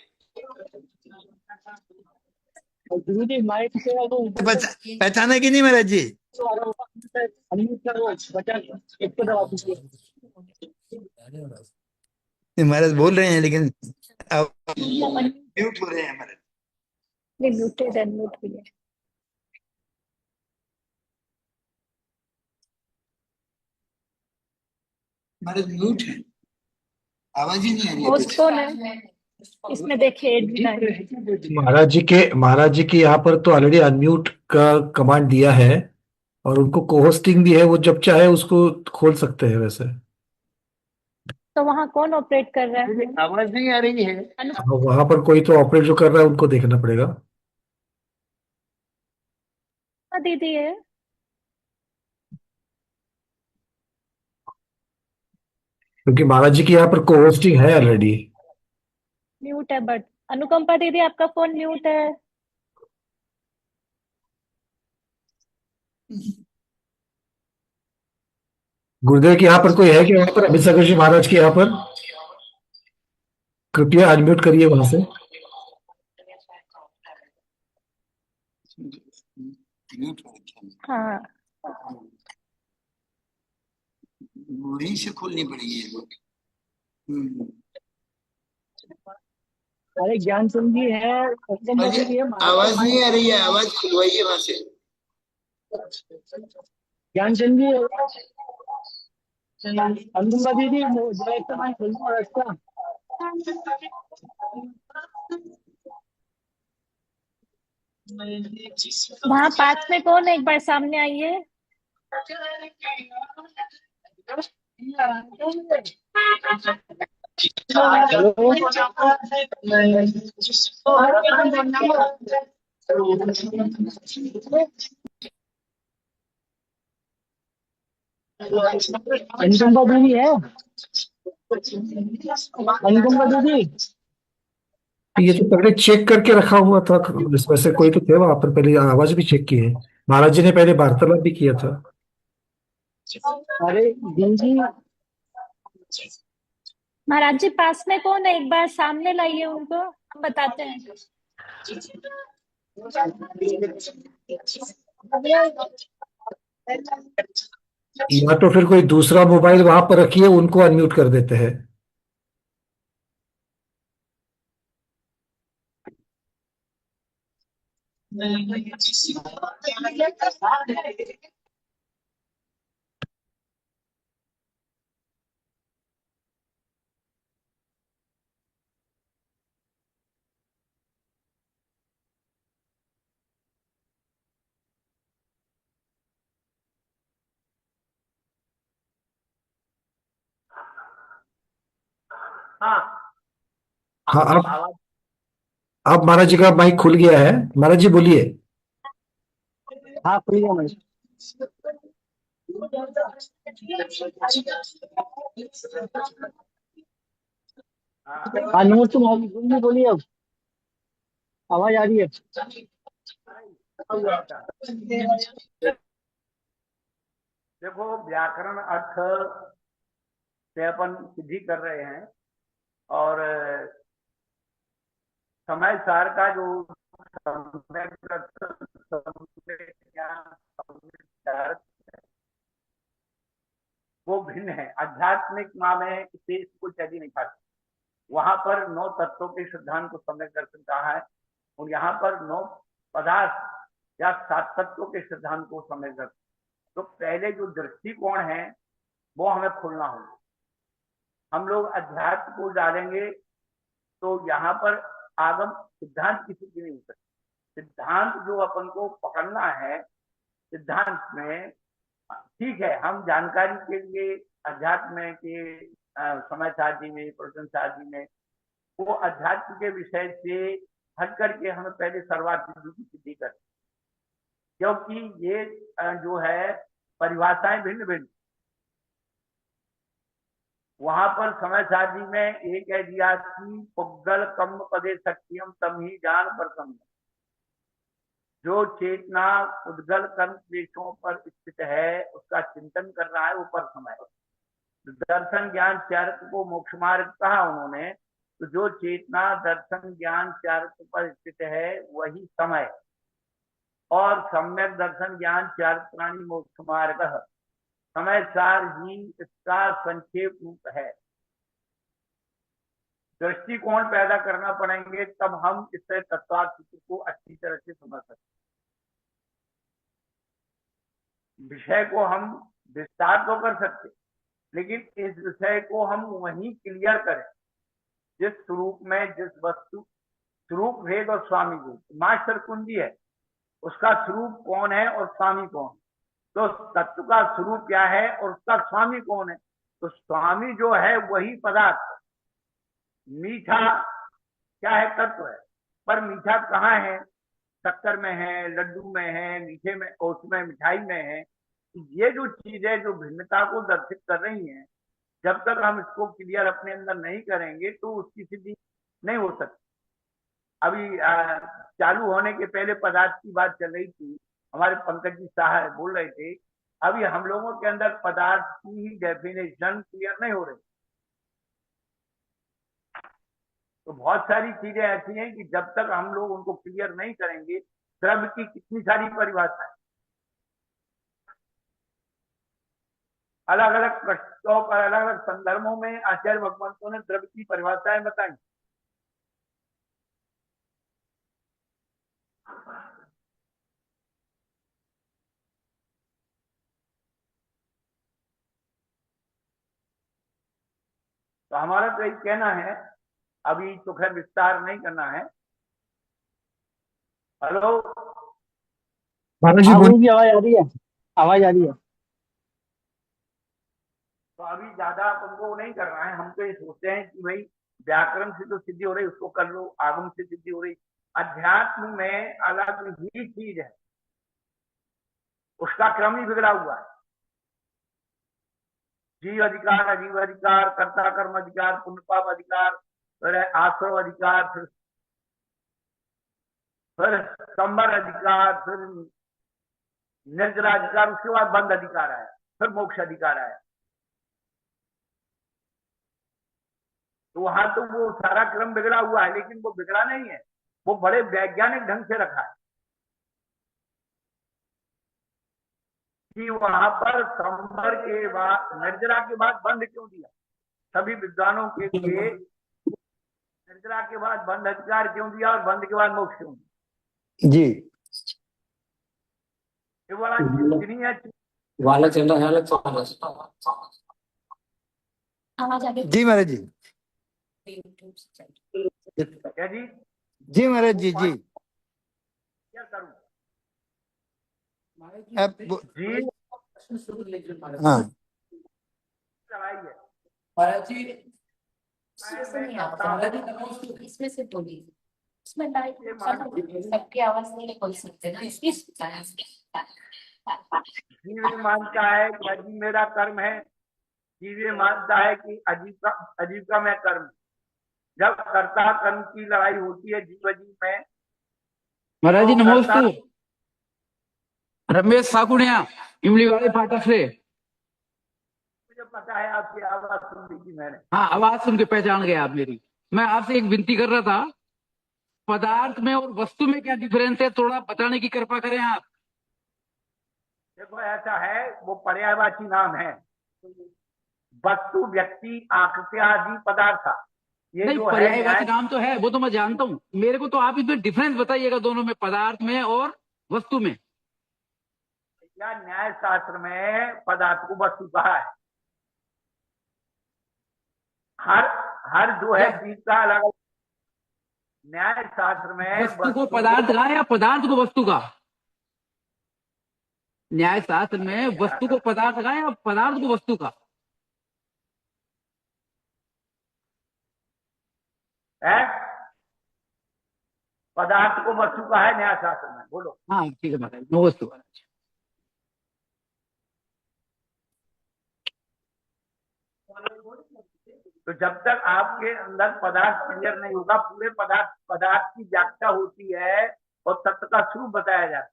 और गुरुजी माइक से वो पहचाना कि नहीं महाराज जी? अनम्यूट करो बटन एक पे दबा दीजिए। महाराज बोल रहे हैं लेकिन अब म्यूट हो रहे हैं महाराज। म्यूटेड अनम्यूट भी है। महाराज म्यूट है, आवाज ही नहीं आ रही है होस्ट कुछ। कौन है इसमें? देखिए एडमिन है। महाराज जी के यहाँ पर तो ऑलरेडी अनम्यूट का कमांड दिया है, और उनको कोहोस्टिंग भी है, वो जब चाहे उसको खोल सकते हैं वैसे। तो वहाँ कौन ऑपरेट कर रहा है? आवाज नहीं आ रही है। अब वहां पर कोई तो ऑपरेट जो कर रहा है उनको देखना पड़ेगा। दीदी है। क्योंकि महाराज जी के यहाँ पर कोहोस्टिंग है ऑलरेडी। म्यूट है बट अनुकंपा दीदी आपका फोन म्यूट है। गुरुदेव के यहाँ पर कोई है कि वहां पर? अमित सागर जी महाराज के यहाँ पर कृपया अनम्यूट करिए वहां से। हाँ, वहीं से खोलनी पड़ेगी ये लोग। अरे ज्ञान सिंह जी है, महाराज जी, आवाज नहीं आ रही है, आवाज खुलवाइए वहां से। ज्ञान सिंह जी अनुकंपा दीदी डायरेक्ट माइक खोल दो महाराज का। वहाँ पास में कौन है? एक बार सामने आइए। अनुकंपा दीदी है। अनुकंपा दीदी ये तो पहले चेक करके रखा हुआ था, इसमें से कोई तो थे वहां पर, पहले आवाज भी चेक की है। महाराज जी ने पहले वार्तालाप भी किया था। अरे दीदी महाराज जी पास में कौन है? एक बार सामने लाइए उनको, हम बताते हैं। या तो फिर कोई दूसरा मोबाइल वहां पर रखिए, उनको अनम्यूट कर देते हैं। हाँ, हाँ, अब आवाज। अब महाराज जी का माइक खुल गया है। महाराज जी बोलिए। हाँ खुल गया मैं। हाँ, हाँ नमस्ते मोहम्मद, बोलिए बोलिए, अब आवाज आ रही है। देखो, व्याकरण अर्थ से अपन सिद्धि कर रहे हैं, और समय सार का जो सम्यक दर्शन, सम्यक ज्ञान, सम्यक विचार, वो भिन्न है। आध्यात्मिक माँ में इसे इसको चली नहीं पाती। वहां पर 9 तत्वों के सिद्धांत को सम्यक दर्शन कहा है, और यहाँ पर 9 पदार्थ या 7 तत्वों के सिद्धांत को सम्यक दर्शन। तो पहले जो दृष्टिकोण है वो हमें खोलना होगा। हम लोग अध्यात्म को डालेंगे तो यहाँ पर आगम सिद्धांत की सिद्धि नहीं हो सकती। सिद्धांत जो अपन को पकड़ना है, सिद्धांत में ठीक है, हम जानकारी के लिए अध्यात्म के समय सारणी में, प्रवचन सारणी में, वो अध्यात्म के विषय से हट करके हमें पहले सर्वार्थ सिद्धि की सिद्धि कर, क्योंकि ये जो है परिभाषाएं भिन्न भिन्न। वहां पर समय सारणी में एक है दिया कि पुग्गल कम पदे सक्रियम तम ही जान प्रसन्न। जो चेतना उद्गल कर्म क्लेशों पर स्थित है, उसका चिंतन कर रहा है, वो पर समय। दर्शन ज्ञान चारक को मोक्ष मार्ग कहा उन्होंने, तो जो चेतना दर्शन ज्ञान चारक पर स्थित है वही समय, और सम्यक दर्शन ज्ञान चारक प्राणी मोक्ष मार्ग, समय सार ही इसका संक्षेप रूप है। दृष्टिकोण पैदा करना पड़ेंगे, तब हम इससे तत्वार्थ सूत्र को अच्छी तरह से समझ सकते। विषय को हम विस्तार तो कर सकते, लेकिन इस विषय को हम वहीं क्लियर करें जिस स्वरूप में, जिस वस्तु स्वरूप भेद और स्वामी भेद। मास्टर कुंजी है, उसका स्वरूप कौन है और स्वामी कौन है। तो तत्व का स्वरूप क्या है और उसका स्वामी कौन है। तो स्वामी जो है वही पदार्थ। मीठा क्या है, तत्व है, पर मीठा कहाँ है, शक्कर में है, लड्डू में है, मीठे में, उसमें मिठाई में है। ये जो चीजें जो भिन्नता को दर्शित कर रही हैं, जब तक हम इसको क्लियर अपने अंदर नहीं करेंगे तो उसकी सिद्धि नहीं हो सकती। अभी चालू होने के पहले पदार्थ की बात चल रही थी, हमारे पंकज जी साहब बोल रहे थे, अभी हम लोगों के अंदर पदार्थ की ही डेफिनेशन क्लियर नहीं हो रही। तो बहुत सारी चीजें ऐसी हैं कि जब तक हम लोग उनको क्लियर नहीं करेंगे, द्रव्य की कितनी सारी परिभाषा है, अलग अलग पृष्ठों पर, अलग अलग संदर्भों में आचार्य भगवंतों ने द्रव्य की परिभाषाएं बताई। तो हमारा तो यही कहना है, अभी तो खैर विस्तार नहीं करना है। हेलो, महाराज जी हाँ बोलिए। गुरु की आवाज आ रही है, आवाज आ रही है। तो अभी ज्यादा अपन को नहीं करना है। हम तो ये सोचते हैं कि भाई व्याकरण से जो सिद्धि हो रही उसको कर लो, आगम से सिद्धि हो रही, अध्यात्म में अलग ही चीज है, उसका क्रम ही बिगड़ा हुआ है। जीव अधिकार, अजीव अधिकार, कर्ता कर्म अधिकार, पुण्य पाप अधिकार, फिर आश्रव अधिकार, फिर संबर अधिकार, फिर निर्जरा अधिकार, उसके बाद बंध अधिकार आया, फिर मोक्ष अधिकार आया। तो वहां तो वो सारा क्रम बिगड़ा हुआ है, लेकिन वो बिगड़ा नहीं है, वो बड़े वैज्ञानिक ढंग से रखा है कि वहां पर संबर के बाद, निर्जरा के बाद बंध क्यों दिया। सभी विद्वानों के लिए निर्जरा के बाद बंध अधिकार क्यों दिया और बंध के बाद मोक्ष क्यों दिया। जी ये बड़ा चिंतनीय जी महाराज जी, क्या जी, जी महाराज जी, जी क्या करूं अब जी, हाँ लड़ाई है। इसमें से नहीं आता, महाराज जी नमोस्तुते। इसमें से बोलिए। इसमें लाइट ये मान सबकी आवाज नहीं बोल सकते ना, इसलिए जीव ये मानता है कि अजीब मेरा कर्म है, जीव ये मानता है कि अजीब का मैं कर्म। जब कर्ता कर्म की लड़ाई होती है जीव अजीब में, महाराज जी तो कर्ता नमस्ते। रमेश साकुड़िया इमली वाले फाटक से। मुझे पता है आपकी आवाज सुन ली थी मैंने। हाँ, आवाज सुन के पहचान गए आप मेरी। मैं आपसे एक विनती कर रहा था, पदार्थ में और वस्तु में क्या डिफरेंस है, थोड़ा बताने की कृपा करें आप। देखो ऐसा है, वो पर्यायवाची नाम है। वस्तु, व्यक्ति, आकृति आदि पदार्थ, ये नहीं, जो है पर्यायवाची न्याय। नाम तो है, वो तो मैं जानता हूँ। मेरे को तो आप इसमें डिफरेंस बताइएगा दोनों में, पदार्थ में और वस्तु में। या न्याय शास्त्र में पदार्थ को वस्तु कहा है। हर हर जो है चीज का अलग। न्याय शास्त्र में वस्तु को पदार्थ का या पदार्थ को वस्तु का? न्याय शास्त्र में वस्तु को पदार्थ का या पदार्थ को वस्तु का? है, पदार्थ को वस्तु का है न्याय शास्त्र में। बोलो। हाँ ठीक है महाराज, नमस्ते महाराज। तो जब तक आपके अंदर पदार्थ क्लियर नहीं होगा, पूरे पदार्थ की व्याख्या होती है और तत्व का स्वरूप बताया जाता है।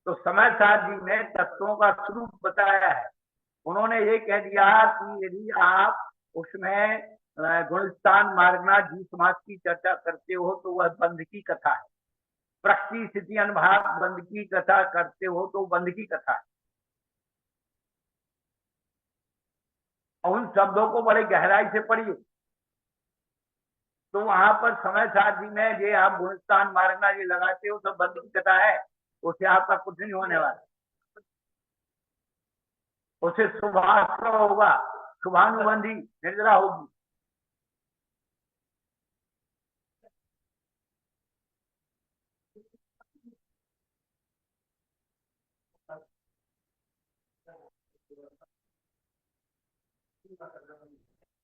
तो समय सार जी ने तत्वों का स्वरूप बताया है। उन्होंने ये कह दिया कि यदि आप उसमें गुणस्थान मार्गना जी समाज की चर्चा करते हो तो वह बंध की कथा है। प्रकृति स्थिति अनुभाग बंध की कथा करते हो तो बंध की कथा है। उन शब्दों को बड़े गहराई से पढ़िए, तो वहां पर समय सार जी ने ये आप गुणस्थान मार्गना ये लगाते हो तो बंध की कथा है, उससे आपका कुछ नहीं होने वाला। उसे शुभाश्रय होगा, शुभानुबंधी निर्जरा होगी।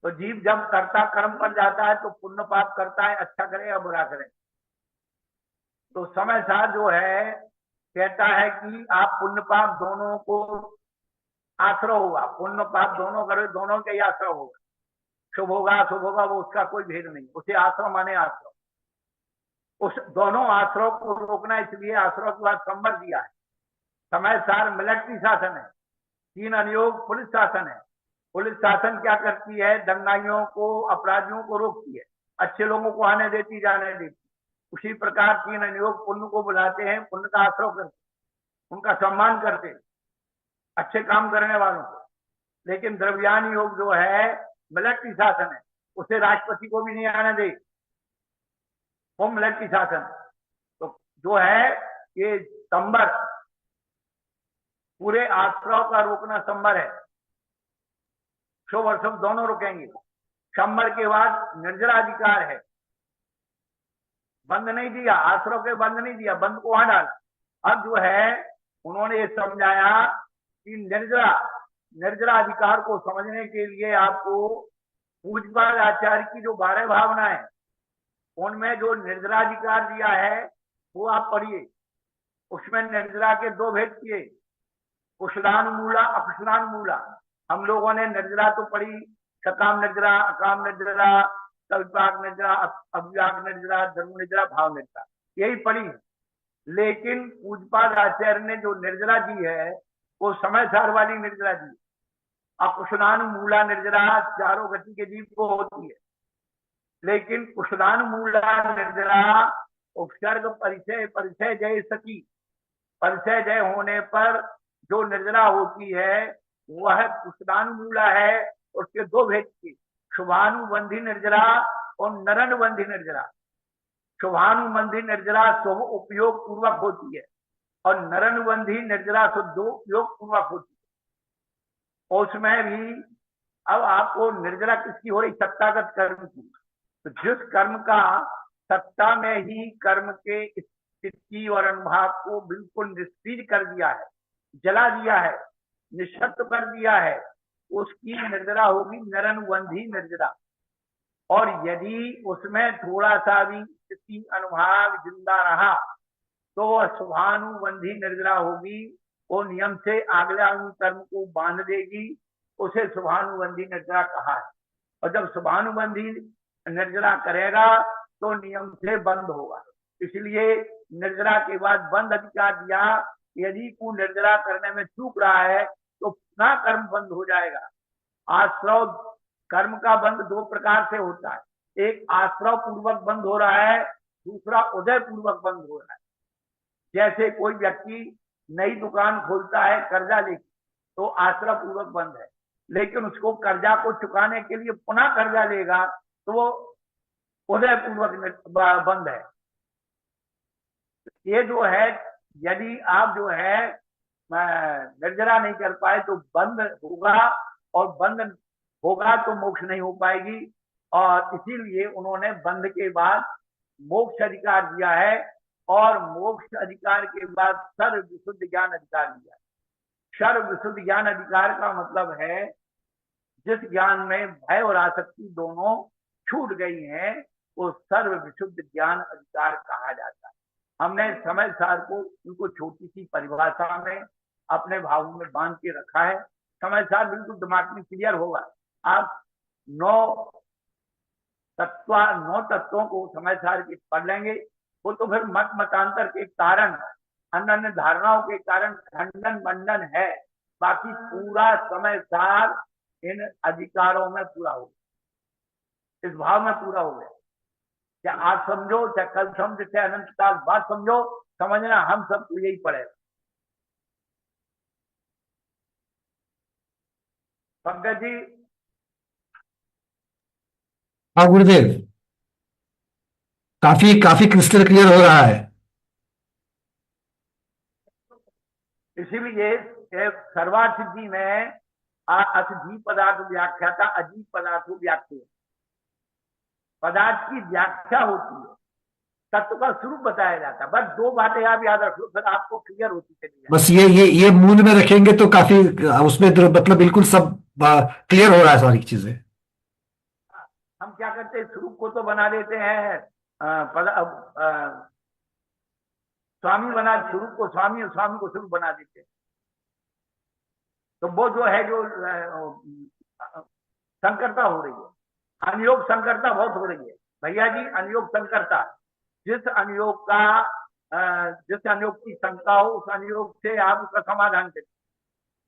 तो जीव जब कर्ता कर्म पर जाता है तो पुण्य पाप करता है, अच्छा करे या बुरा करे। तो समय सार जो है कहता है कि आप पुण्य पाप दोनों को आश्रय होगा, पुण्य पाप दोनों करो, दोनों के ही आश्रय होगा। शुभ होगा अशुभ होगा वो उसका कोई भेद नहीं, उसे आश्रय माने आश्रय। उस दोनों आश्रय को रोकना, इसलिए आश्रय के बाद संवर दिया है। समय सार मिलिट्री शासन है, 3 अनुयोग पुलिस शासन है। पुलिस शासन क्या करती है, दंगाइयों को, अपराधियों को रोकती है, अच्छे लोगों को आने देती जाने देती। उसी प्रकार 3 अनुयोग पुण्य को बुलाते हैं, पुण्य का आश्रय करते, उनका सम्मान करते, अच्छे काम करने वालों को। लेकिन द्रव्यान योग जो है मिलिट्री शासन है, उसे राष्ट्रपति को भी नहीं आने दे, वो मिलिट्री शासन। तो जो है ये संबर, पूरे आश्रय का रोकना संबर है। शुभ और शुभ दोनों रुकेंगे। संबर के बाद निर्जराधिकार है, बंद नहीं दिया, आश्रय के बंद नहीं दिया, बंद को वहां डाला। अब जो है उन्होंने ये समझाया कि निर्जराधिकार को समझने के लिए आपको पूज्यपाद आचार्य की जो 12 भावनाएं, उनमें जो निर्जराधिकार दिया है वो आप पढ़िए। उसमें निर्जरा के 2 भेद किए, कुशलानुमूला अकुशलानुमूला। हम लोगों ने निर्जरा तो पढ़ी, सकाम निर्जरा, अकाम निर्जरा, कल्पाक निर्जरा, अव्याक निर्जरा, धर्म निर्जरा, भाव निर्जरा, यही पढ़ी है। लेकिन पूज्यपाद आचार्य ने जो निर्जरा दी है वो समय सार वाली निर्जरा दी। अकुशलानुमूला निर्जरा चारों गति के जीव को होती है, लेकिन कुशलानुमूला निर्जरा उपसर्ग परिचय परिचय जय सती, परिचय जय होने पर जो निर्जरा होती है वह कुशलानुमूला है। उसके 2 भेद की, शुभानुबंधी निर्जरा और नरनुबंधी निर्जरा। शुभानुबंधी निर्जरा शुभ उपयोग पूर्वक होती है और नरनुबंधी निर्जरा शुभ उपयोग पूर्वक होती है। उसमें भी अब आपको निर्जरा किसकी हो रही, सत्तागत कर्म की। तो जिस कर्म का सत्ता में ही कर्म के स्थिति और अनुभाव को बिल्कुल निस्तीज कर दिया है, जला दिया है, निःशब्द कर दिया है, उसकी निर्जरा होगी नरनुबंधी निर्जरा। और यदि उसमें थोड़ा सा भी स्थिति अनुभाव जिंदा रहा तो वह शुभानुबंधी निर्जरा होगी, वो नियम से आगामी कर्म को बांध देगी, उसे शुभानुबंधी निर्जरा कहा है। और जब शुभानुबंधी निर्जरा करेगा तो नियम से बंद होगा, इसलिए निर्जरा के बाद बंद अधिकार दिया। यदि को निर्जरा करने में चूक रहा है तो पुनः कर्म बंद हो जाएगा। आश्रव कर्म का बंद दो प्रकार से होता है, एक आश्रव पूर्वक बंद हो रहा है, दूसरा उदय पूर्वक बंद हो रहा है। जैसे कोई व्यक्ति नई दुकान खोलता है कर्जा लेके, तो आश्रय पूर्वक बंद है, लेकिन उसको कर्जा को चुकाने के लिए पुनः कर्जा लेगा तो वो उदय पूर्वक बंद है। ये जो है, यदि आप जो है निर्जरा नहीं कर पाए तो बंद होगा, और बंद होगा तो मोक्ष नहीं हो पाएगी, और इसीलिए उन्होंने बंद के बाद मोक्ष अधिकार दिया है, और मोक्ष अधिकार के बाद सर्व विशुद्ध ज्ञान अधिकार दिया है। सर्व विशुद्ध ज्ञान अधिकार का मतलब है जिस ज्ञान में भय और आसक्ति दोनों छूट गई हैं, वो सर्व विशुद्ध ज्ञान अधिकार कहा जाता है। हमने समय सार को उनको छोटी सी परिभाषा में अपने भावों में बांध के रखा है। समय सार बिल्कुल दिमाग में क्लियर होगा। आप 9 तत्वों को समय सार के पढ़ लेंगे, वो तो फिर मत मतांतर के कारण, अन्य अन्य धारणाओं के कारण खंडन मंडन है, बाकी पूरा समय सार इन अधिकारों में पूरा हो गया, इस भाव में पूरा हो गया। क्या आज समझो, चाहे कल समझो, चाहे अनंत काल बाद समझो, समझना हम सबको यही पड़ेगा। पंकज जी। हाँ गुरुदेव, काफी काफी क्रिस्टल क्लियर हो रहा है। इसीलिए सर्वार्थ सिद्धि में अजीब पदार्थ व्याख्या था, अजीब पदार्थ व्याख्या। पदार्थ की व्याख्या होती है, तत्व का स्वरूप बताया जाता है। बस 2 बातें आप याद रखो, फिर आपको क्लियर होती चली। बस ये मूल में रखेंगे तो काफी उसमें मतलब बिल्कुल सब क्लियर हो रहा है सारी चीजें। हम क्या करते हैं, स्वरूप को तो बना देते हैं स्वामी बना, स्वरूप को स्वामी और स्वामी को स्वरूप बना देते हैं। तो वो जो है, जो संकरता हो रही है, अनुयोग संकरता बहुत हो रही है भैया जी। अनुयोग संकरता, जिस अनुयोग की शंका हो, उस अनुयोग से आप उसका समाधान करें।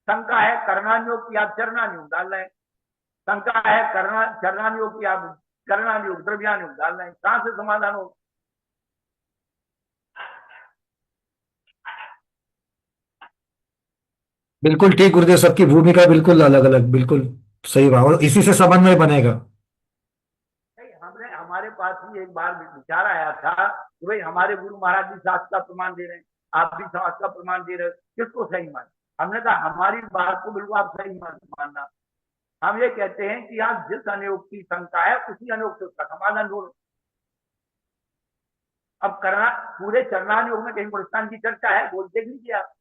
शंका है कर्णानुयोग की, आप चरणानुयोग डाल रहे हैं। शंका है चरणानुयोग की, आप कर्णानुयोग द्रव्यानुयोग डाल रहे हैं। कहां से समाधान हो? बिल्कुल ठीक गुरुदेव, सबकी भूमिका बिल्कुल अलग अलग, बिल्कुल सही बात, और इसी से समन्वय बनेगा। हमारे पास भी एक बार विचार आया था कि भाई हमारे गुरु महाराज भी शास्त्र का प्रमाण दे रहे हैं, आप भी शास्त्र का प्रमाण दे रहे हो, किसको सही मान? हमने कहा हमारी बात को बिल्कुल आप सही मानना। हम ये कहते हैं कि आप जिस अनुयोग की शंका है, उसी अनुयोग से उसका समाधान ढूंढो। अब करना पूरे चरणानुयोग में कहीं गुणस्थान की चर्चा है, बोल देख लीजिए आप।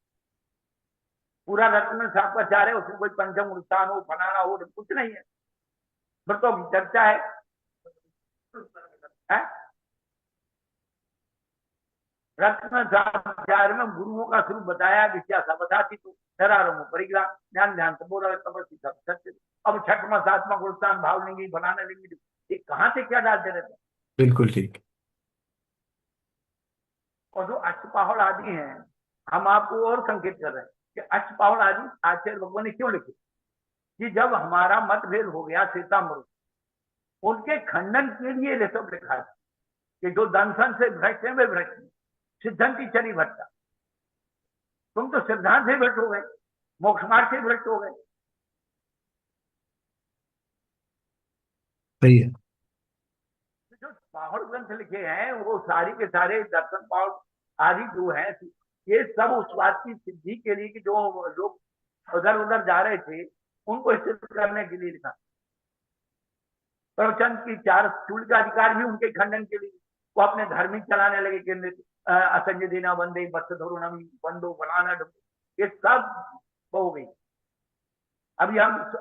पूरा रत्न में सापाचार है, उसमें कोई पंचम गुणस्थान हो, फलाना हो, कुछ नहीं है, फिर तो चर्चा है। रत्न सापाचार में गुरुओं का स्वरूप बताया, विद्यासा बताती तो शरारम परिग्रह ज्ञान ध्यान तपोरा तपस्वी सब सत्य। अब 6वां 7वां गुणस्थान भाव लेंगे, बनाने लेंगे, ये कहां से क्या डालते रहते हैं? बिल्कुल ठीक। और जो अष्टपाहड़ आदि हैं, हम आपको और संकेत कर रहे हैं कि अष्टपाहड़ आदि आचार्य भगवान ने क्यों लिखे कि जब हमारा मतभेद हो गया श्वेतांबर, उनके खंडन के लिए ये सब लिखा है कि जो दंशन से भ्रष्ट है वे भ्रष्ट, सिद्धांति चरी भट्टा, तुम तो सिद्धांत से भ्रष्ट हो गए, मोक्ष मार्ग से भ्रष्ट हो गए। सही है। जो पाहड़ ग्रंथ लिखे हैं वो सारी के सारे दर्शन पाहड़ आदि जो है, ये सब उस बात की सिद्धि के लिए कि जो लोग उधर उधर जा रहे थे उनको स्थित करने के लिए लिखा। प्रवचन की 4 चूल का अधिकार भी उनके खंडन के लिए, वो अपने धर्मिक चलाने लगे कि असंजय देना बंदे बच्चे धरो नमी बंदो बनाना, ये सब हो गई। अभी हम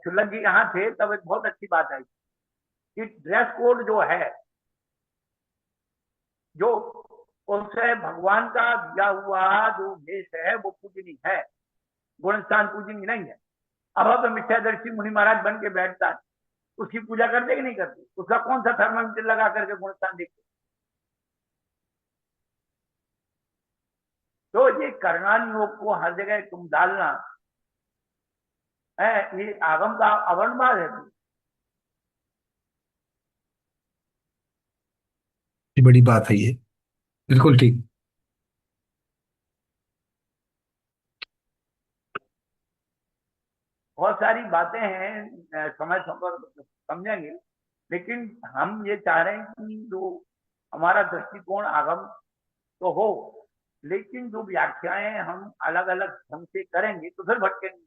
शुल्लक जी यहाँ थे तब एक बहुत अच्छी बात आई कि ड्रेस कोड जो है, जो उनसे भगवान का दिया हुआ जो वेश है वो पूजनीय है, गुणस्थान पूजनीय नहीं है। अब तो मिथ्यादर्शी मुनि महाराज बन के बैठता है, उसकी पूजा करते कि नहीं करते? उसका कौन सा थर्मामीटर लगा करके गुणस्थान देखते? तो ये कर्णान योग को हर जगह तुम डालना है, ये आगम का अवर्णवाद है। ये बड़ी बात है ये, बिल्कुल ठीक। बहुत सारी बातें हैं, समय पर समझेंगे, लेकिन हम ये चाह रहे हैं कि जो हमारा दृष्टिकोण आगम तो हो, लेकिन जो व्याख्याएं हम अलग अलग ढंग से करेंगे तो फिर भटकेंगे।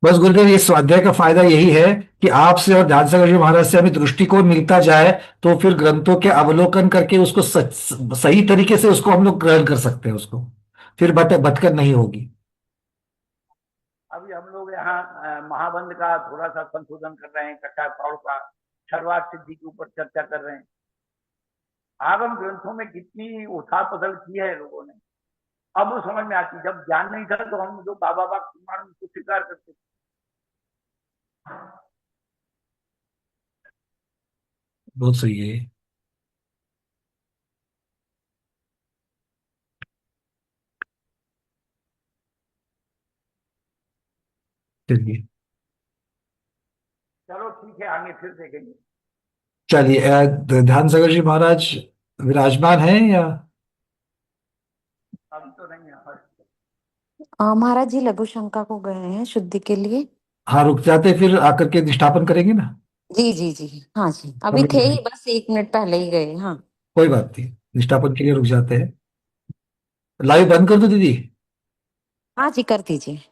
बस गुरुदेव, ये स्वाध्याय का फायदा यही है कि आपसे और ध्यान सागर जी महाराज से हमें दृष्टिकोण मिलता जाए, तो फिर ग्रंथों के अवलोकन करके उसको सही तरीके से उसको हम लोग ग्रहण कर सकते हैं, उसको फिर भटकन नहीं होगी। अभी हम लोग यहाँ महाबंध का थोड़ा सा संशोधन कर रहे हैं, कट्टा कौड़ का सर्वार्थ सिद्धि के ऊपर चर्चा कर रहे हैं। आगम ग्रंथों में कितनी उथाल पथल की है लोगों ने, अब वो समझ में आती। जब ज्ञान नहीं था तो हम जो बाबा बाग प्रमाण को स्वीकार करते थे। बहुत सही है ये। चलिए चलो ठीक है, आगे फिर देखेंगे। चलिए, ध्यान सागर जी महाराज विराजमान हैं या? अभी तो नहीं है। महाराज जी लघु शंका को गए हैं शुद्धि के लिए। हाँ, रुक जाते, फिर आकर के निष्ठापन करेंगे ना। जी जी जी, हाँ जी, अभी थे ही, बस 1 मिनट पहले ही गए। हाँ कोई बात नहीं, निष्ठापन के लिए रुक जाते हैं। लाइव बंद कर दो दीदी। हाँ जी, कर दीजिए।